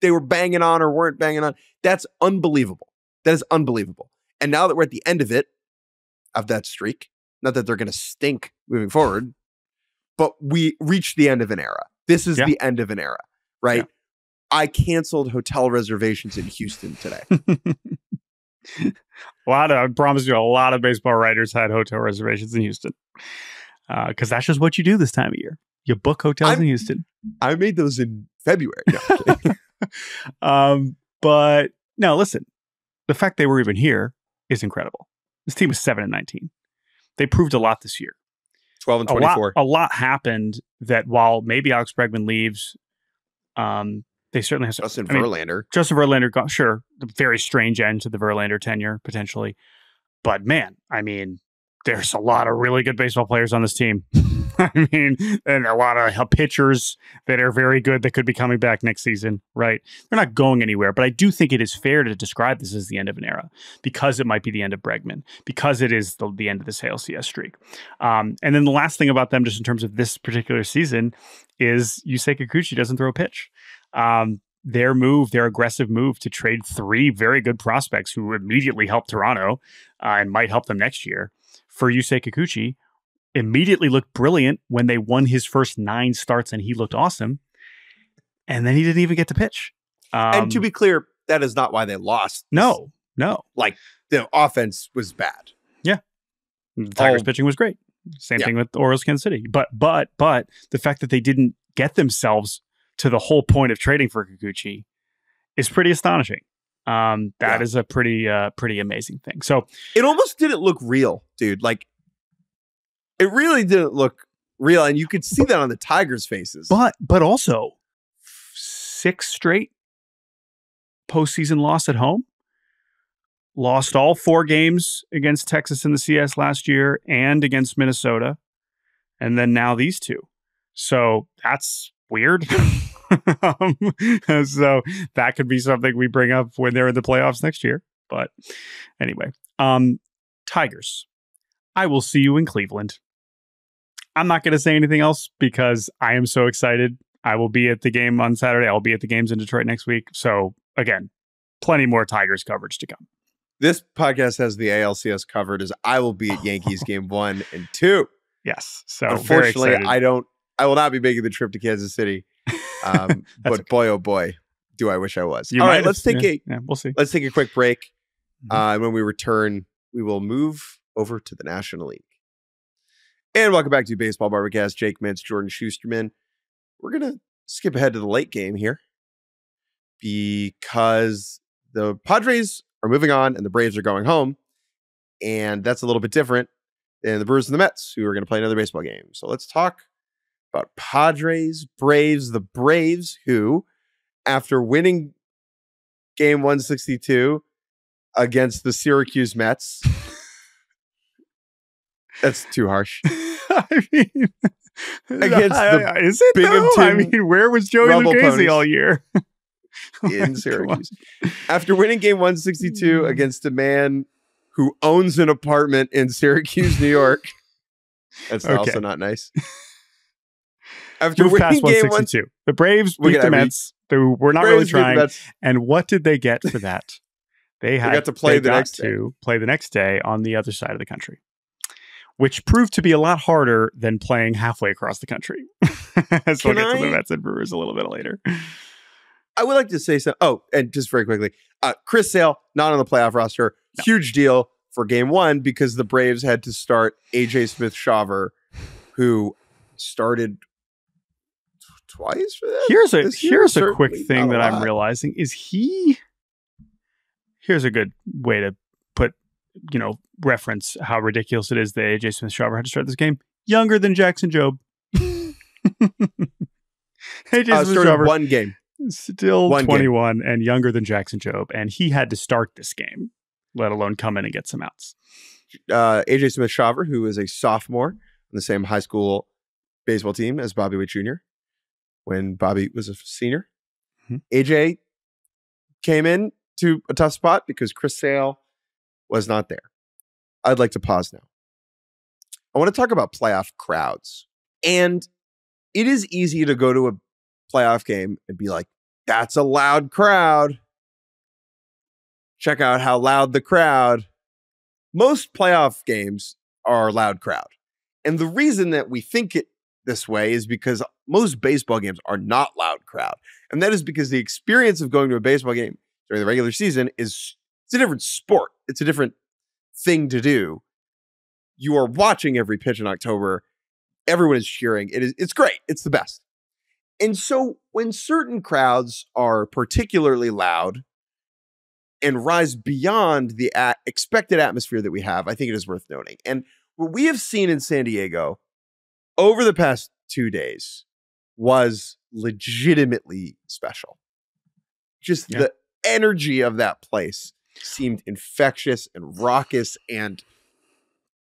they were banging on or weren't banging on. That's unbelievable. That is unbelievable. And now that we're at the end of that streak, not that they're going to stink moving forward, but we reached the end of an era. This is the end of an era, right? Yeah. I canceled hotel reservations in Houston today. I promise you, a lot of baseball writers had hotel reservations in Houston because that's just what you do this time of year. You book hotels in Houston. I made those in February. No, but no, listen, the fact they were even here is incredible. This team was 7-19. They proved a lot this year. 12-24. A lot happened that while maybe Alex Bregman leaves, they certainly have Justin Verlander. Justin Verlander, sure, the very strange end to the Verlander tenure potentially, but man, I mean, there's a lot of really good baseball players on this team. I mean, and a lot of pitchers that are very good that could be coming back next season, right? They're not going anywhere, but I do think it is fair to describe this as the end of an era because it might be the end of Bregman, because it is the end of this ALCS streak. And then the last thing about them, just in terms of this particular season, is Yusei Kikuchi doesn't throw a pitch. Their aggressive move to trade 3 very good prospects who immediately helped Toronto and might help them next year for Yusei Kikuchi immediately looked brilliant when they won his first 9 starts and he looked awesome. And then he didn't even get to pitch. And to be clear, that is not why they lost. No. Like the offense was bad. Yeah. The Tigers pitching was great. Same thing with the Orioles, Kansas City. But the fact that they didn't get themselves to the whole point of trading for Kikuchi is pretty astonishing. That is a pretty amazing thing. So it almost didn't look real, dude. Like, it really didn't look real, and you could see that on the Tigers' faces. But also 6 straight postseason loss at home. Lost all 4 games against Texas in the CS last year and against Minnesota. And then now these 2. So that's weird. So that could be something we bring up when they're in the playoffs next year. But anyway, Tigers, I will see you in Cleveland. I'm not going to say anything else because I am so excited. I will be at the game on Saturday. I'll be at the games in Detroit next week. So again, plenty more Tigers coverage to come. This podcast has the ALCS covered as I will be at Yankees game 1 and 2. Yes. So unfortunately, I will not be making the trip to Kansas City. But boy, oh boy, do I wish I was. All right, let's take we'll see. Let's take a quick break. And when we return, we will move over to the National League. And welcome back to Baseball Barbacast. Jake Mintz, Jordan Shusterman. We're going to skip ahead to the late game here because the Padres are moving on and the Braves are going home. And that's a little bit different than the Brewers and the Mets, who are going to play another baseball game. So let's talk about Padres, Braves, the Braves, who, after winning game 162 against the Syracuse Mets, that's too harsh. I mean, against is it though? I mean, where was Joey Lucchese all year? In Syracuse. After winning game 162 against a man who owns an apartment in Syracuse, New York. That's also not nice. After move winning past 162. The Braves beat the Mets, who were not really trying. And what did they get for that? They got to play the next day on the other side of the country, which proved to be a lot harder than playing halfway across the country. As we'll get to the Mets and Brewers a little bit later. I would like to say something. Oh, and just very quickly, Chris Sale, not on the playoff roster. No. Huge deal for game 1 because the Braves had to start AJ Smith-Shawver, who started twice for that. Here's a quick thing that I'm realizing is here's a good way to put, reference how ridiculous it is that AJ Smith-Shawver had to start this game. Younger than Jackson Jobe. AJ Smith-Shawver 1 game. Still 21 and younger than Jackson Jobe, and he had to start this game, let alone come in and get some outs. AJ Smith-Shawver, who is a sophomore on the same high school baseball team as Bobby Witt Jr. when Bobby was a senior. Mm-hmm. AJ came in to a tough spot because Chris Sale was not there. I'd like to pause now. I want to talk about playoff crowds. And it is easy to go to a playoff game and be like, that's a loud crowd. Check out how loud the crowd. Most playoff games are a loud crowd. And the reason that we think it this way is because most baseball games are not loud crowd. And that is because the experience of going to a baseball game during the regular season it's a different sport. It's a different thing to do. You are watching every pitch in October. Everyone is cheering. It's great. It's the best. And so when certain crowds are particularly loud and rise beyond the expected atmosphere that we have, I think it is worth noting. And what we have seen in San Diego over the past 2 days was legitimately special. Just the energy of that place seemed infectious and raucous. And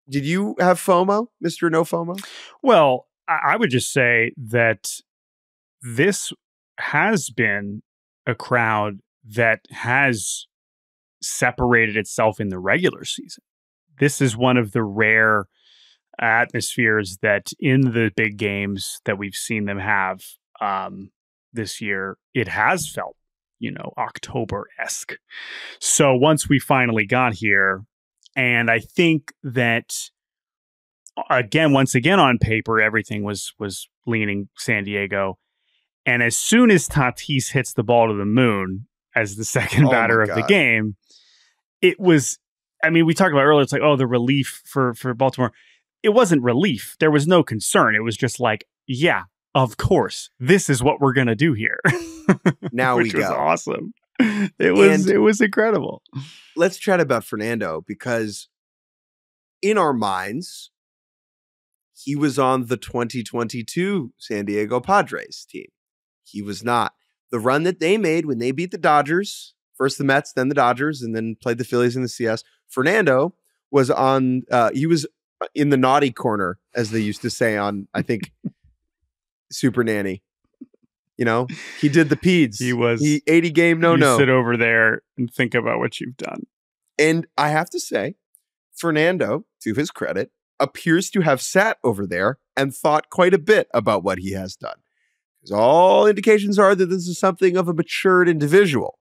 did you have FOMO, Mr. No FOMO? Well, I would just say that this has been a crowd that has separated itself in the regular season. This is one of the rare atmospheres that in the big games that we've seen them have this year, it has felt, October-esque. So once we finally got here, and I think that once again on paper, everything was leaning San Diego. And as soon as Tatis hits the ball to the moon as the second batter of the game, it was, we talked about earlier, it's like, the relief for Baltimore. it wasn't relief. There was no concern. It was just like, yeah, of course, this is what we're going to do here. Now Which we was go. awesome. It was incredible. Let's chat about Fernando, because in our minds, he was on the 2022 San Diego Padres team. He was not. The run that they made when they beat the Dodgers, first the Mets, then the Dodgers, and then played the Phillies in the CS. Fernando was on, he was in the naughty corner, as they used to say on, I think, Super Nanny. You know, he did the peds. He 80 game no. Sit over there and think about what you've done. And I have to say, Fernando, to his credit, appears to have sat over there and thought quite a bit about what he has done. Because all indications are that this is something of a matured individual.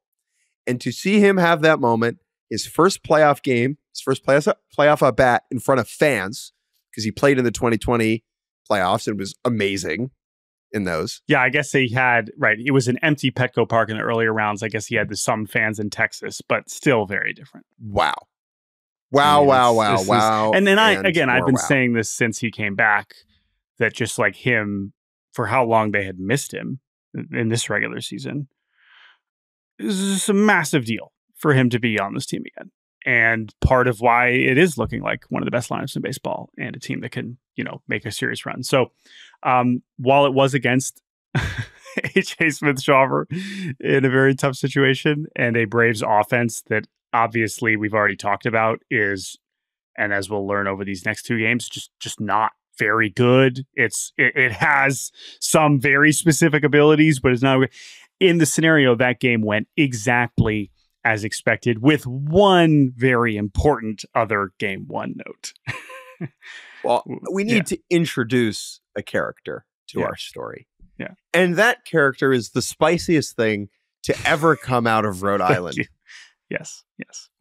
And to see him have that moment, his first playoff game, his first playoff at bat in front of fans, because he played in the 2020 playoffs and was amazing in those. Yeah, I guess he had, right, it was an empty Petco Park in the earlier rounds. I guess he had some fans in Texas, but still very different. Wow. And then I've been saying this since he came back, that just like him, for how long they had missed him in this regular season, this is a massive deal for him to be on this team again. And part of why it is looking like one of the best lineups in baseball and a team that can, make a serious run. So while it was against H.A. Smith-Shawver in a very tough situation and a Braves offense that obviously we've already talked about is, and as we'll learn over these next two games, just not very good. It has some very specific abilities, but it's not. In the scenario, that game went exactly as expected, with one very important other game one note. Well, we need to introduce a character to our story. Yeah. And that character is the spiciest thing to ever come out of Rhode Island. Yes.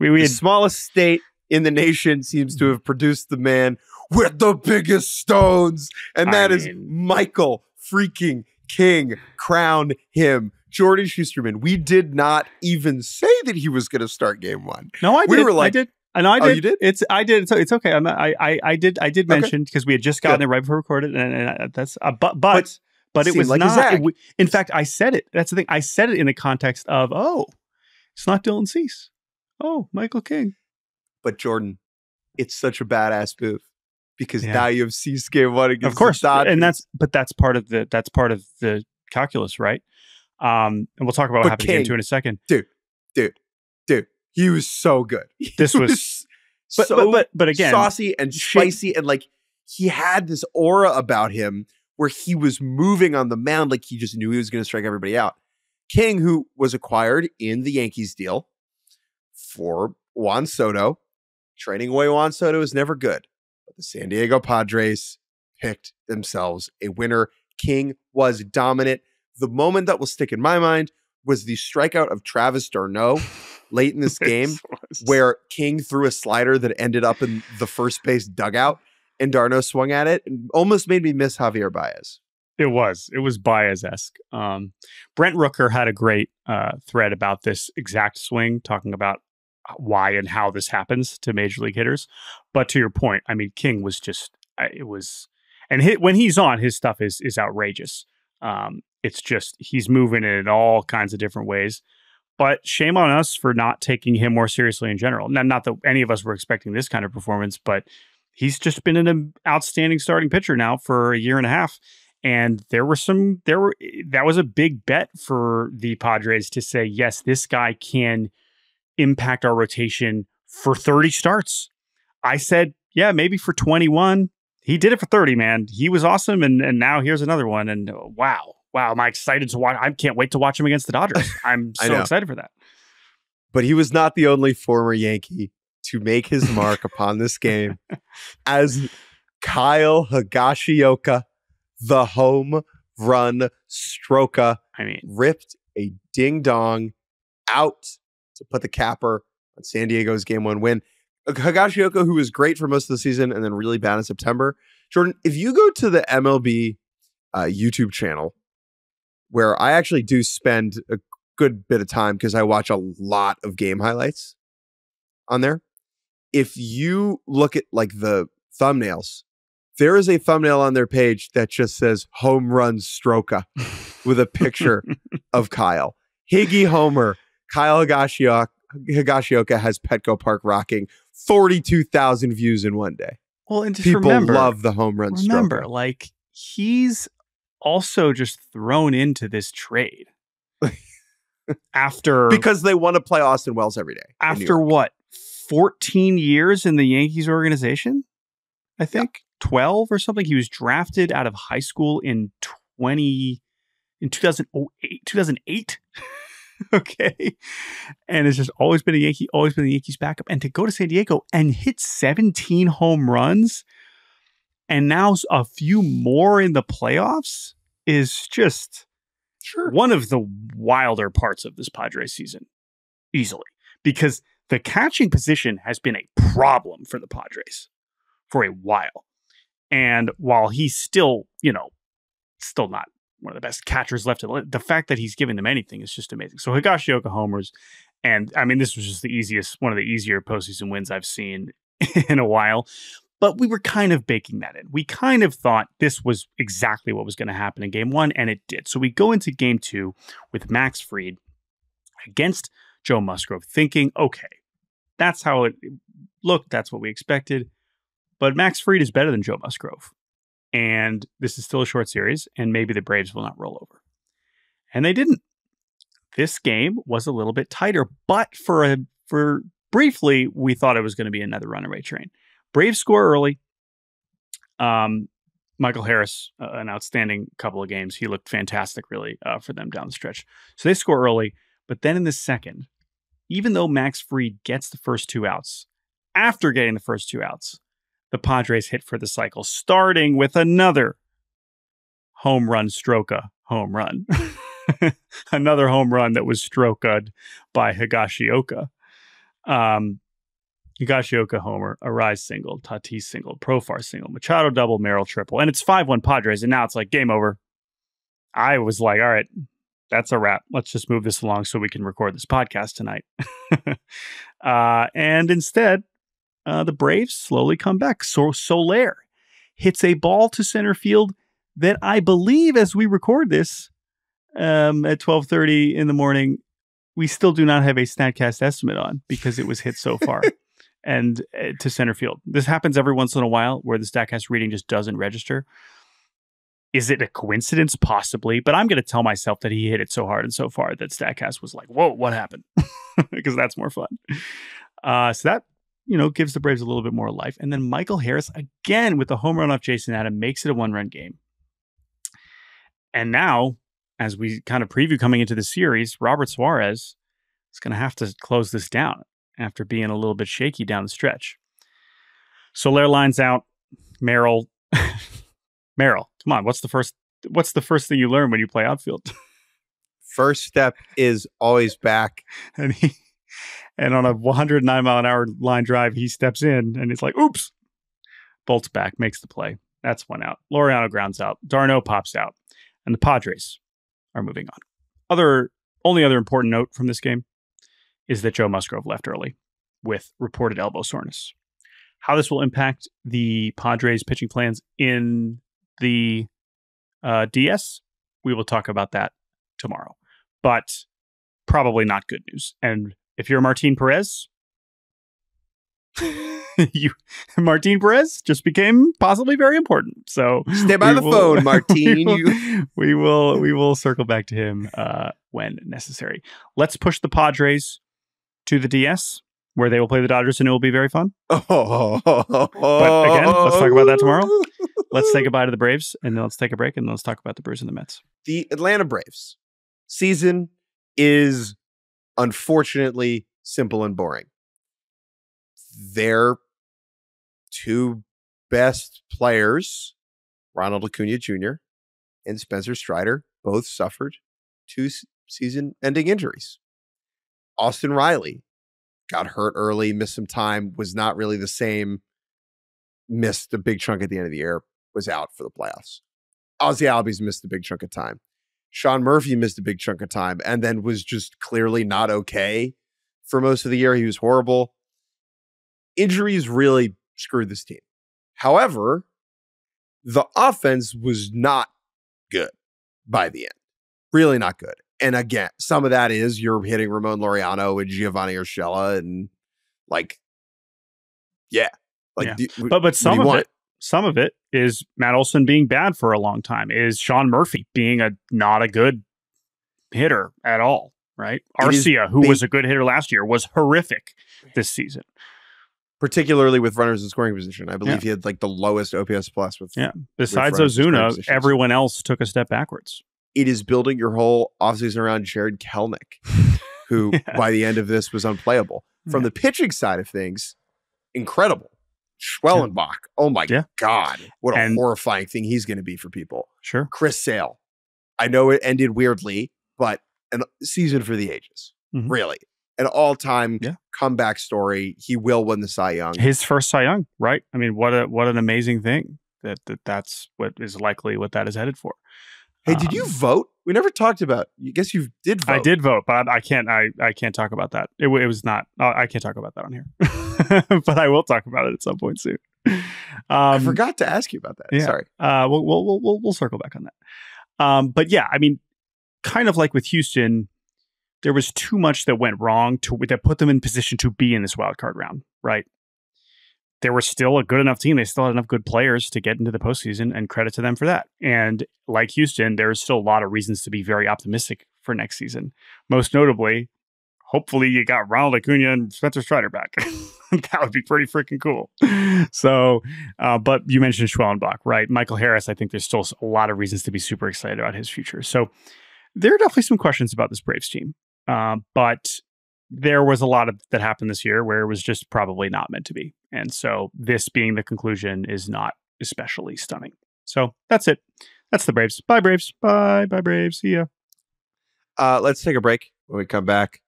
The smallest state in the nation seems to have produced the man with the biggest stones. And that is Michael freaking King. Crown him. Jordan Shusterman. We did not even say that he was going to start game one. No, I did. We were like, I did. And I did. Oh, you did? I did. It's okay. I did mention, because we had just gotten it right before we recorded, and that's but it was like not. In fact, I said it. That's the thing. I said it in the context of, it's not Dylan Cease. Oh, Michael King. But Jordan, it's such a badass move, because now you have Cease game one against of course, the Dodgers. and that's part of the calculus, right? And we'll talk about what happened again in a second. Dude. He was so good. This was but again, saucy and spicy, and like he had this aura about him where he was moving on the mound like he just knew he was going to strike everybody out. King, who was acquired in the Yankees deal for Juan Soto, trading away Juan Soto is never good. But the San Diego Padres picked themselves a winner. King was dominant. The moment that will stick in my mind was the strikeout of Travis d'Arnaud late in this game, where King threw a slider that ended up in the first base dugout, and d'Arnaud swung at it and almost made me miss Javier Baez. It was Baez-esque. Brent Rooker had a great thread about this exact swing, talking about why and how this happens to major league hitters. But to your point, I mean, King was just, when he's on, his stuff is outrageous. It's just, he's moving it in all kinds of different ways. But shame on us for not taking him more seriously in general. Now, not that any of us were expecting this kind of performance, but he's just been an outstanding starting pitcher now for a year and a half. And that was a big bet for the Padres to say, yes, this guy can impact our rotation for 30 starts. I said, yeah, maybe for 21. He did it for 30, man. He was awesome. And now here's another one. And wow, am I excited to watch? I can't wait to watch him against the Dodgers. I'm so excited for that. But he was not the only former Yankee to make his mark upon this game, as Kyle Higashioka, the home run stroker, ripped a ding-dong out to put the capper on San Diego's game one win. Higashioka, who was great for most of the season and then really bad in September. Jordan, if you go to the MLB YouTube channel, where I actually do spend a good bit of time because I watch a lot of game highlights on there. If you look at like the thumbnails There is a thumbnail on their page that just says home run Stroka with a picture of Kyle. Higgy Homer. Kyle Higashioka has Petco Park rocking 42,000 views in one day. Well, and just people love the home run Remember, Stroka. like, he's also just thrown into this trade. Because they want to play Austin Wells every day. After what? 14 years in the Yankees organization? I think 12 or something. He was drafted out of high school in 2008. Okay. And it's just always been a Yankee, always been the Yankees backup. And to go to San Diego and hit 17 home runs and now a few more in the playoffs is just one of the wilder parts of this Padres season. Easily. Because the catching position has been a problem for the Padres for a while. And while he's still, still not one of the best catchers left, the fact that he's giving them anything is just amazing. So Higashioka homers. And I mean, this was just one of the easier postseason wins I've seen in a while. But we were kind of baking that in. We kind of thought this was exactly what was going to happen in game one, and it did. So we go into game two with Max Fried against Joe Musgrove, thinking, okay, that's how it looked. That's what we expected. But Max Fried is better than Joe Musgrove. And this is still a short series, and maybe the Braves will not roll over. And they didn't. This game was a little bit tighter, but for briefly, we thought it was going to be another runaway train. Braves score early. Michael Harris, an outstanding couple of games. He looked fantastic, really, for them down the stretch. So they score early, but then in the second, even though Max Fried gets the first two outs, after getting the first two outs, the Padres hit for the cycle, starting with another home run Stroka home run. Another home run that was stroked by Higashioka. Higashioka homer, Arise single, Tatis single, Profar single, Machado double, Merrill triple. And it's 5-1 Padres, and now it's like game over. I was like, all right, that's a wrap. Let's just move this along so we can record this podcast tonight. And instead, the Braves slowly come back. So Soler hits a ball to center field that I believe, as we record this at 12:30 in the morning, we still do not have a StatCast estimate on because it was hit so far and to center field. This happens every once in a while where the StatCast reading just doesn't register. Is it a coincidence? Possibly, but I'm going to tell myself that he hit it so hard and so far that StatCast was like, whoa, what happened? Because that's more fun. So that, gives the Braves a little bit more life. And then Michael Harris, again, with the home run off Jason Adam, makes it a one-run game. And now, as we kind of preview coming into the series, Robert Suarez is going to have to close this down after being a little bit shaky down the stretch. Soler lines out. Merrill, come on. What's the first thing you learn when you play outfield? First step is always back. And on a 109 mile an hour line drive, he steps in and it's like, oops, bolts back, makes the play. That's one out. Laureano grounds out. Darno pops out. And the Padres are moving on. Only other important note from this game is that Joe Musgrove left early with reported elbow soreness. How this will impact the Padres pitching plans in the DS, we will talk about that tomorrow. But probably not good news. And if you're Martin Perez, Martin Perez just became possibly very important. So stay by the phone, Martin. We will circle back to him when necessary. Let's push the Padres to the DS, where they will play the Dodgers, and it will be very fun. But again, let's talk about that tomorrow. Let's say goodbye to the Braves, and then let's take a break, and then let's talk about the Brewers and the Mets. The Atlanta Braves season is unfortunately simple and boring. Their two best players, Ronald Acuna Jr. and Spencer Strider, both suffered two season-ending injuries. Austin Riley got hurt early, missed some time, was not really the same, missed a big chunk at the end of the year, was out for the playoffs. Ozzie Albies missed a big chunk of time. Sean Murphy missed a big chunk of time and then was just clearly not okay for most of the year. He was horrible. Injuries really screwed this team. However, the offense was not good by the end. Really not good. And again, some of that is you're hitting Ramon Laureano and Giovanni Urshela and like, yeah. Like, yeah. But some of it is Matt Olson being bad for a long time, is Sean Murphy being not a good hitter at all, right? Arcia, who was a good hitter last year, was horrific this season. Particularly with runners in scoring position. I believe he had like the lowest OPS plus with. Yeah. Besides Ozuna, everyone else took a step backwards. It is building your whole offseason around Jared Kelenic, who by the end of this was unplayable. From the pitching side of things, incredible. Schwellenbach. Oh my God. What a horrifying thing he's going to be for people. Sure. Chris Sale. I know it ended weirdly, but a season for the ages. Really. An all-time comeback story. He will win the Cy Young. His first Cy Young, right? I mean, what an amazing thing that's what is likely what that is headed for. Hey, did you vote? We never talked about. I guess you did vote. I did vote, but I can't talk about that. It was not. I can't talk about that on here, but I will talk about it at some point soon. I forgot to ask you about that. Yeah. Sorry. We'll circle back on that. But yeah, I mean, kind of like with Houston, there was too much that went wrong that put them in position to be in this wild card round, right? They were still a good enough team. They still had enough good players to get into the postseason, and credit to them for that. And like Houston, there's still a lot of reasons to be very optimistic for next season. Most notably, hopefully you got Ronald Acuna and Spencer Strider back. That would be pretty freaking cool. So, but you mentioned Schwellenbach, right? Michael Harris, I think there's still a lot of reasons to be super excited about his future. So there are definitely some questions about this Braves team. But there was a lot that happened this year where it was just probably not meant to be. And so this being the conclusion is not especially stunning. So that's it. That's the Braves. Bye, Braves. Bye, Braves. See ya. Let's take a break. When we come back,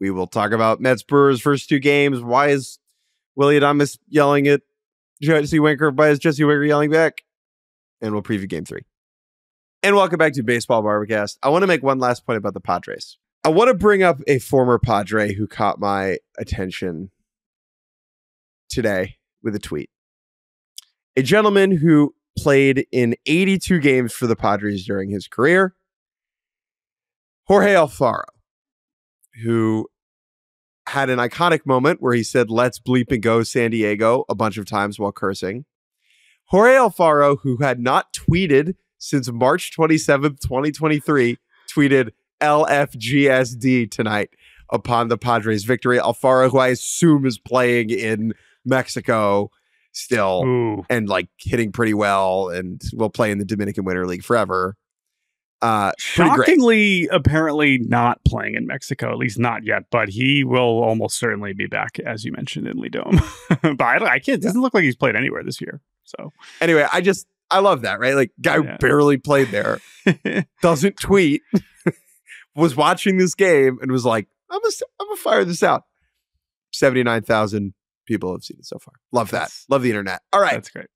we will talk about Mets-Brewers first two games. Why is Willie Adames yelling at Jesse Winker? Why is Jesse Winker yelling back? And we'll preview game 3. And welcome back to Baseball Barbacast. I want to make one last point about the Padres. I want to bring up a former Padre who caught my attention today with a tweet. A gentleman who played in 82 games for the Padres during his career, Jorge Alfaro, who had an iconic moment where he said, "Let's bleep and go San Diego" a bunch of times while cursing. Jorge Alfaro, who had not tweeted since March 27th, 2023, tweeted LFGSD tonight upon the Padres' victory. Alfaro, who I assume is playing in Mexico still and like hitting pretty well and will play in the Dominican Winter League forever. Shockingly, apparently not playing in Mexico, at least not yet, but he will almost certainly be back, as you mentioned, in Lidom. But I can't, it doesn't look like he's played anywhere this year. So anyway, I love that, right? Like, guy barely played there, doesn't tweet, was watching this game and was like, I'm gonna fire this out. 79,000 people have seen it so far. Love that. Love the internet. All right. That's great.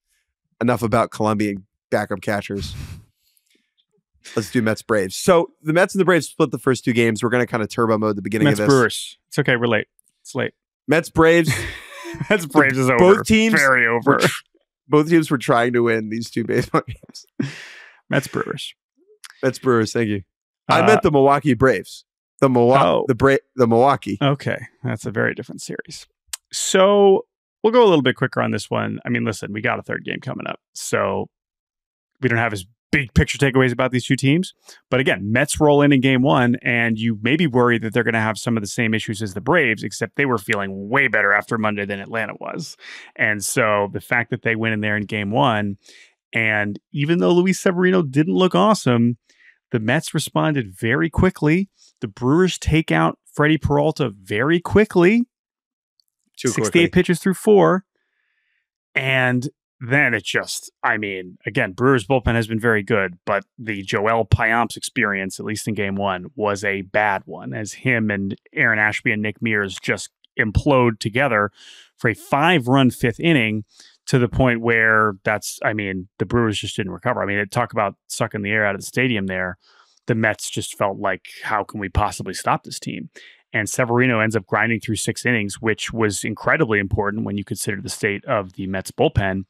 Enough about Colombian backup catchers. Let's do Mets Braves. So the Mets and the Braves split the first two games. We're going to kind of turbo mode the beginning of this. Mets-Brewers. It's okay. We're late. It's late. Mets Braves. Mets-Braves is over. Both teams. Very over. Both teams were trying to win these two baseball games. Mets-Brewers. Mets-Brewers. Thank you. I meant the Milwaukee Braves. The Milwaukee. Okay. That's a very different series. So we'll go a little bit quicker on this one. I mean, listen, we got a third game coming up. So we don't have as big picture takeaways about these two teams. But again, Mets roll in game one, and you may be worried that they're going to have some of the same issues as the Braves, except they were feeling way better after Monday than Atlanta was. And so the fact that they went in there in game one, and even though Luis Severino didn't look awesome, the Mets responded very quickly. The Brewers take out Freddie Peralta very quickly. 68 pitches through 4. And then it just, I mean, again, Brewers bullpen has been very good, but the Joel Payamps experience, at least in game one, was a bad one, as him and Aaron Ashby and Nick Mears just implode together for a 5-run fifth inning, to the point where the Brewers just didn't recover. I mean, talk about sucking the air out of the stadium there. The Mets just felt like, how can we possibly stop this team? And Severino ends up grinding through 6 innings, which was incredibly important when you consider the state of the Mets bullpen.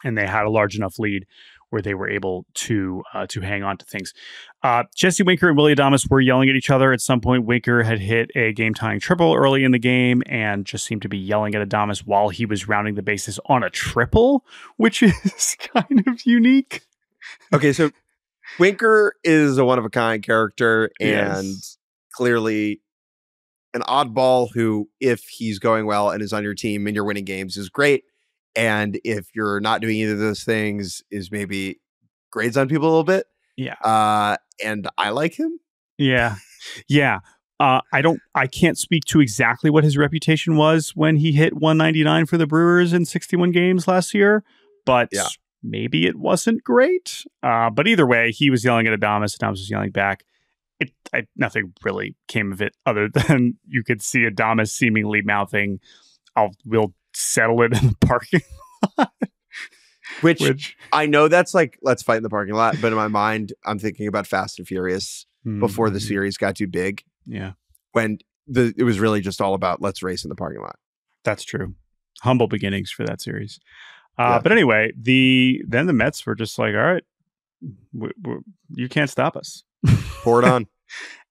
and they had a large enough lead where they were able to hang on to things. Jesse Winker and Willie Adames were yelling at each other. At some point, Winker had hit a game-tying triple early in the game and just seemed to be yelling at Adames while he was rounding the bases on a triple, which is kind of unique. Okay, so Winker is a one-of-a-kind character and clearly an oddball who, if he's going well and is on your team and you're winning games, is great. And if you're not doing either of those things, is maybe grades on people a little bit. Yeah. And I like him. Yeah. Yeah. I can't speak to exactly what his reputation was when he hit 199 for the Brewers in 61 games last year, but maybe it wasn't great. But either way, he was yelling at Adames. Adames was yelling back. Nothing really came of it other than you could see Adames seemingly mouthing, we'll settle it in the parking lot. Which I know that's like, let's fight in the parking lot. But in my mind, I'm thinking about Fast and Furious before the series got too big. Yeah. When it was really just all about let's race in the parking lot. That's true. Humble beginnings for that series. But anyway, then the Mets were just like, all right, you can't stop us. Pour it on.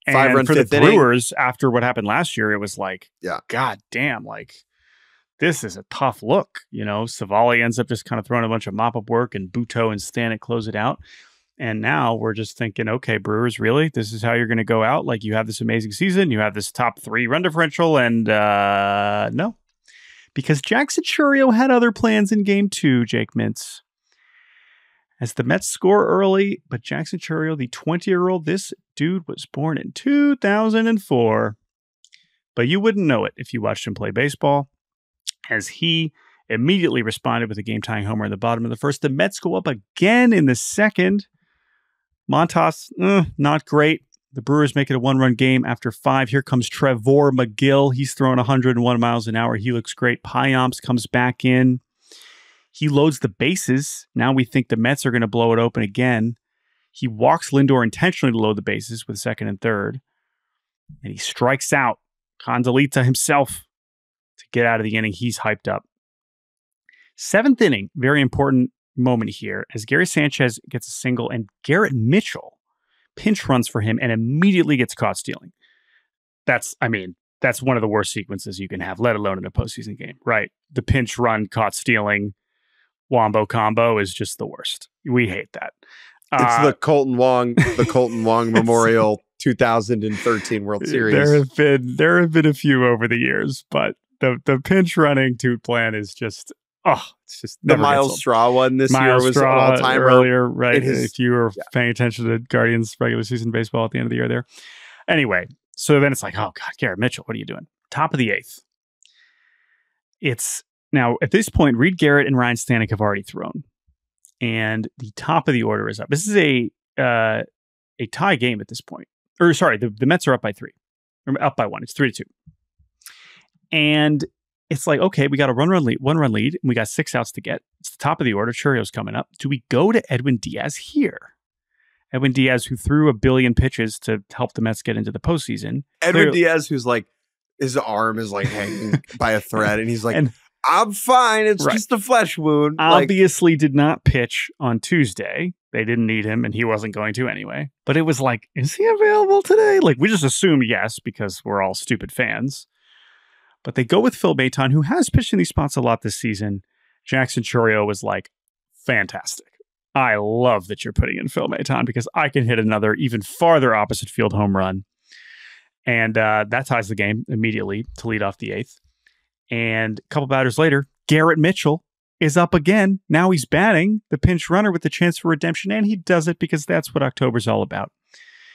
And for the Brewers, after what happened last year, it was like, God damn, like, this is a tough look. Savali ends up just kind of throwing a bunch of mop-up work, and Buto and Stanek close it out. And now we're just thinking, okay, Brewers, really? This is how you're going to go out? Like, you have this amazing season, you have this top 3 run differential, and no. Because Jackson Chourio had other plans in Game 2, Jake Mintz. As the Mets score early, but Jackson Chourio, the 20-year-old, this dude was born in 2004. But you wouldn't know it if you watched him play baseball, as he immediately responded with a game-tying homer in the bottom of the first. The Mets go up again in the second. Montas, not great. The Brewers make it a 1-run game after 5. Here comes Trevor McGill. He's throwing 101 miles an hour. He looks great. Payamps comes back in. He loads the bases. Now we think the Mets are going to blow it open again. He walks Lindor intentionally to load the bases with second and third. And he strikes out Condolita himself to get out of the inning. He's hyped up. 7th inning, very important moment here, as Gary Sanchez gets a single and Garrett Mitchell pinch runs for him and immediately gets caught stealing. That's one of the worst sequences you can have, let alone in a postseason game, right? The pinch run, caught stealing, wombo combo is just the worst. We hate that. It's the Colton Wong Memorial 2013 World Series. There have been a few over the years, but the pinch running toot plan is just it's just the Miles Straw one this year was an all-timer earlier, right? If you were paying attention to Guardians regular season baseball at the end of the year there. Anyway, so then it's like, oh God, Garrett Mitchell, what are you doing? Top of the 8th. It's now at this point, Reed Garrett and Ryan Stanek have already thrown, and the top of the order is up. This is a tie game at this point. Or sorry, the Mets are up by 3, or up by 1. It's 3-2, and it's like, okay, we got a one run lead, and we got 6 outs to get. It's the top of the order. Chourio's coming up. Do we go to Edwin Diaz here? Edwin Diaz, who threw a billion pitches to help the Mets get into the postseason. Edwin Diaz, who's like, his arm is like hanging by a thread, and he's like, I'm fine. It's just a flesh wound. Obviously did not pitch on Tuesday. They didn't need him, and he wasn't going to anyway. But it was like, is he available today? Like, we just assumed yes, because we're all stupid fans. But they go with Phil Maton, who has pitched in these spots a lot this season. Jackson Chourio was like, fantastic. I love that you're putting in Phil Maton because I can hit another even farther opposite field home run. And that ties the game immediately to lead off the 8th. And a couple batters later, Garrett Mitchell is up again. Now he's batting the pinch runner with the chance for redemption, and he does it because that's what October's all about.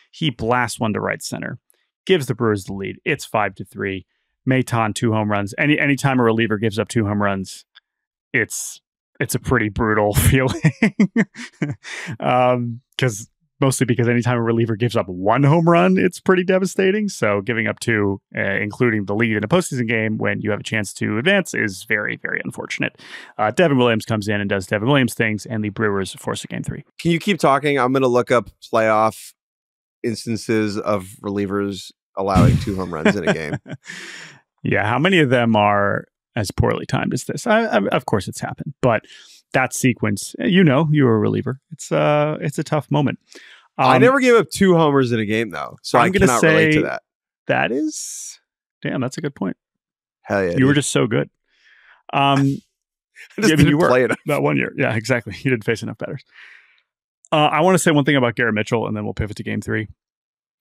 He blasts one to right center, gives the Brewers the lead. It's 5-3. Maton 2 home runs. Anytime a reliever gives up 2 home runs, it's a pretty brutal feeling. Mostly because anytime a reliever gives up 1 home run, it's pretty devastating. So giving up 2, including the lead in a postseason game when you have a chance to advance, is very, very unfortunate. Devin Williams comes in and does Devin Williams things, and the Brewers force a game 3. Can you keep talking? I'm going to look up playoff instances of relievers allowing 2 home runs in a game. Yeah, how many of them are as poorly timed as this? Of course it's happened, but that sequence, you were a reliever. It's a tough moment. I never gave up 2 homers in a game, though, so I cannot relate to that. That is, damn, that's a good point. Hell yeah, you were just so good. You were play enough. That 1 year. Yeah, exactly. You didn't face enough batters. I want to say one thing about Garrett Mitchell, and then we'll pivot to Game 3.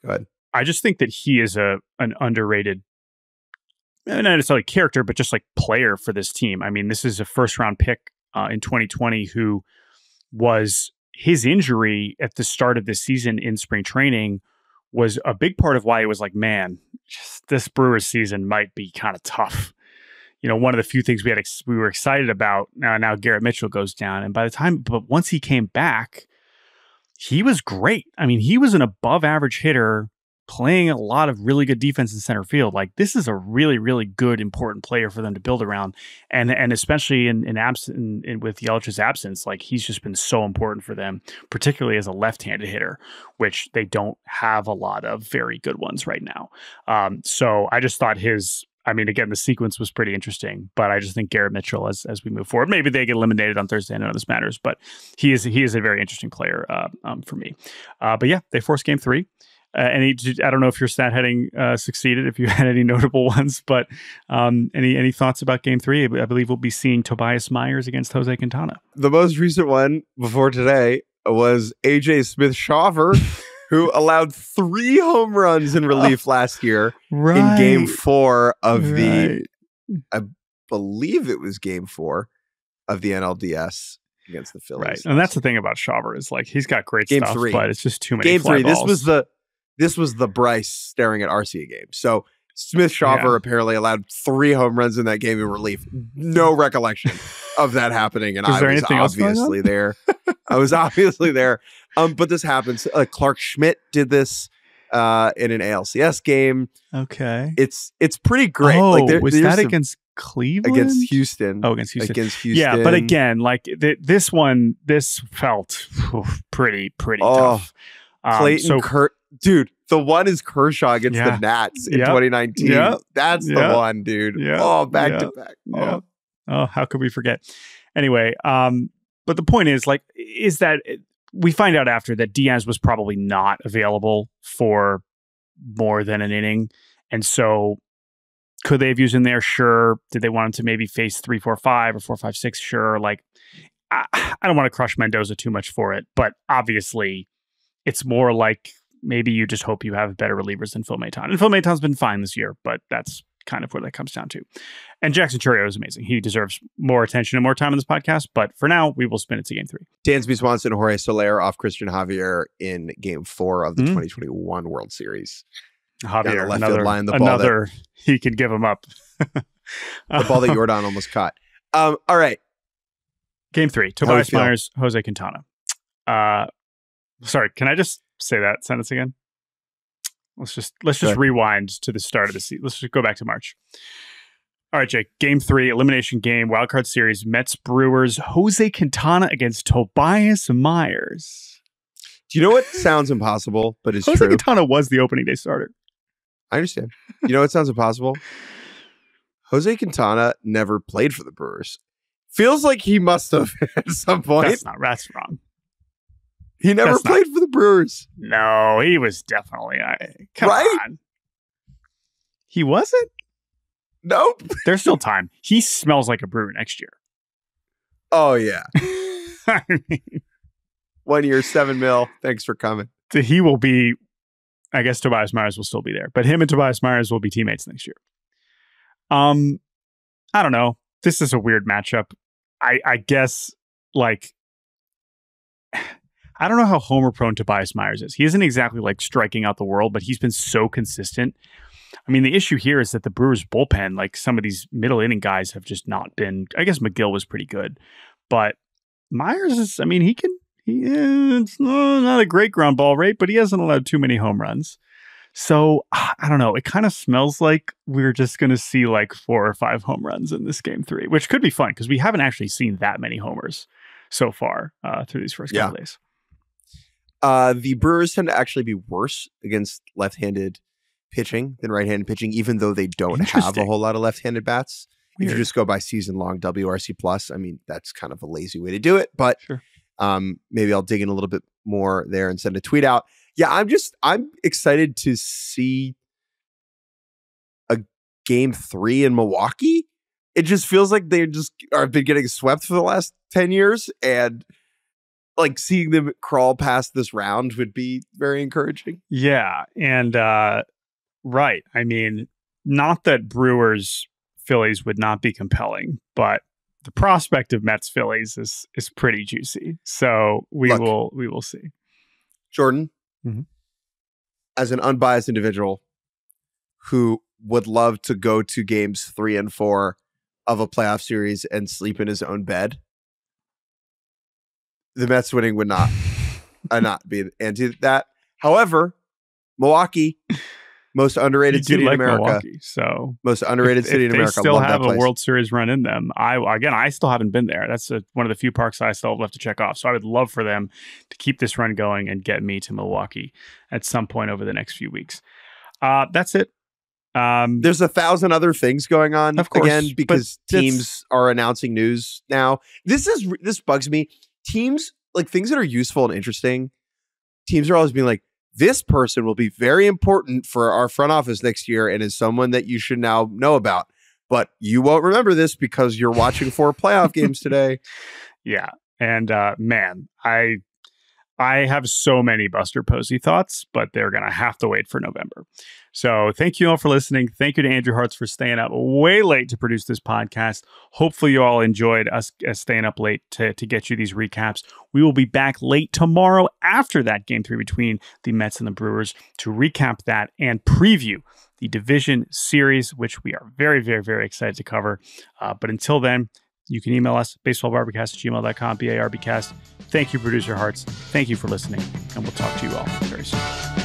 Go ahead. I just think that he is an underrated, not necessarily character, but just like player for this team. I mean, this is a first-round pick in 2020 who was his injury at the start of the season in spring training was a big part of why it was like, man, this Brewers season might be kind of tough. One of the few things we were excited about. Now Garrett Mitchell goes down, and but once he came back, he was great. I mean, he was an above average hitter playing a lot of really good defense in center field. Like, this is a really, really good, important player for them to build around. And especially in with Yelich's absence, like, he's just been so important for them, particularly as a left-handed hitter, which they don't have a lot of very good ones right now. So I just thought again, the sequence was pretty interesting, but I just think Garrett Mitchell, as we move forward, maybe they get eliminated on Thursday. I know this matters, but he is a very interesting player for me. But yeah, they forced Game 3. I don't know if your stat heading succeeded, if you had any notable ones, but any thoughts about Game 3? I believe we'll be seeing Tobias Myers against Jose Quintana. The most recent one before today was AJ Smith-Shawver, who allowed 3 home runs in relief last year in Game 4 of I believe it was Game 4 of the NLDS against the Phillies. Right, and that's the thing about Shawver is like he's got great Game stuff, 3. but it's just too many. Game 3. Balls. This was the Bryce staring at Arcia game. So Smith-Shawver apparently allowed 3 home runs in that game in relief. No recollection of that happening, and I was obviously there. I was obviously there. But this happens. Clark Schmidt did this in an ALCS game. Okay, it's pretty great. Oh, was that against Cleveland? Against Houston. Oh, against Houston. Yeah, but again, like this felt pretty tough. Clayton dude, the one is Kershaw against the Nats in 2019. That's the one, dude. Back to back. Oh, how could we forget? Anyway, but the point is that we find out after that Diaz was probably not available for more than an inning. And so could they have used him there? Sure. Did they want him to maybe face 3-4-5 or 4-5-6? Sure. Like, I don't want to crush Mendoza too much for it, but obviously it's more like maybe you just hope you have better relievers than Phil Maton. And Phil Maton's been fine this year, but that's kind of where that comes down to. And Jackson Chourio is amazing. He deserves more attention and more time on this podcast, but for now, we will spin it to Game 3. Dansby Swanson, Jorge Soler off Christian Javier in Game 4 of the 2021 World Series. Javier, left field line, the ball he can give him up. The ball that Jordan almost caught. All right. Game 3, Tobias Myers, Jose Quintana. Sorry, can I just say that sentence again? Let's just rewind to the start of the season. Let's just go back to March. All right, Jake. Game 3, elimination game, wildcard series, Mets-Brewers, Jose Quintana against Tobias Myers. Do you know what sounds impossible, but it's true? Jose Quintana was the opening day starter. I understand. You know what sounds impossible? Jose Quintana never played for the Brewers. Feels like he must have at some point. That's wrong. He never played for the Brewers. No, he was definitely. Come on. He wasn't? Nope. There's still time. He smells like a Brewer next year. Oh, yeah. I mean, 1 year, $7 million. Thanks for coming. He will be, I guess Tobias Myers will still be there, but him and Tobias Myers will be teammates next year. I don't know. This is a weird matchup. I guess, like, I don't know how homer prone Tobias Myers is. He isn't exactly like striking out the world, but he's been so consistent. I mean, the issue here is that the Brewers bullpen, like some of these middle inning guys have just not been, I guess McGill was pretty good, but Myers is, I mean, it's not a great ground ball rate, but he hasn't allowed too many home runs. So I don't know. It kind of smells like we're just going to see like 4 or 5 home runs in this Game 3, which could be fun because we haven't actually seen that many homers so far through these first couple days. The Brewers tend to actually be worse against left-handed pitching than right-handed pitching, even though they don't have a whole lot of left-handed bats. If you just go by season-long WRC plus, I mean, that's kind of a lazy way to do it, but Sure. maybe I'll dig in a little bit more there and send a tweet out. Yeah, I'm excited to see a game 3 in Milwaukee. It just feels like they just have been getting swept for the last 10 years, and like seeing them crawl past this round would be very encouraging. Yeah. And right. I mean, not that Brewers Phillies would not be compelling, but the prospect of Mets Phillies is pretty juicy. So we will see. Jordan, Mhm. as an unbiased individual who would love to go to games 3 and 4 of a playoff series and sleep in his own bed, the Mets winning would not be anti that. However, Milwaukee, most underrated city in America. Milwaukee, so most underrated city in America. They still Love have that place. a World Series run in them. I still haven't been there. That's one of the few parks I still have left to check off. So I would love for them to keep this run going and get me to Milwaukee at some point over the next few weeks. That's it. There's 1,000 other things going on, of course, again, because teams are announcing news now. This bugs me. Teams, like things that are useful and interesting, teams are always being like, this person will be very important for our front office next year and is someone that you should now know about. But you won't remember this because you're watching 4 playoff games today. Yeah. And man, I have so many Buster Posey thoughts, but they're going to have to wait for November. So thank you all for listening. Thank you to Andrew Hartz for staying up way late to produce this podcast. Hopefully you all enjoyed us staying up late to get you these recaps. We will be back late tomorrow after that game 3 between the Mets and the Brewers to recap that and preview the division series, which we are very, very, very excited to cover. But until then, you can email us, baseballbarbcast@gmail.com, BARBcast. Thank you, Producer Hearts. Thank you for listening, and we'll talk to you all very soon.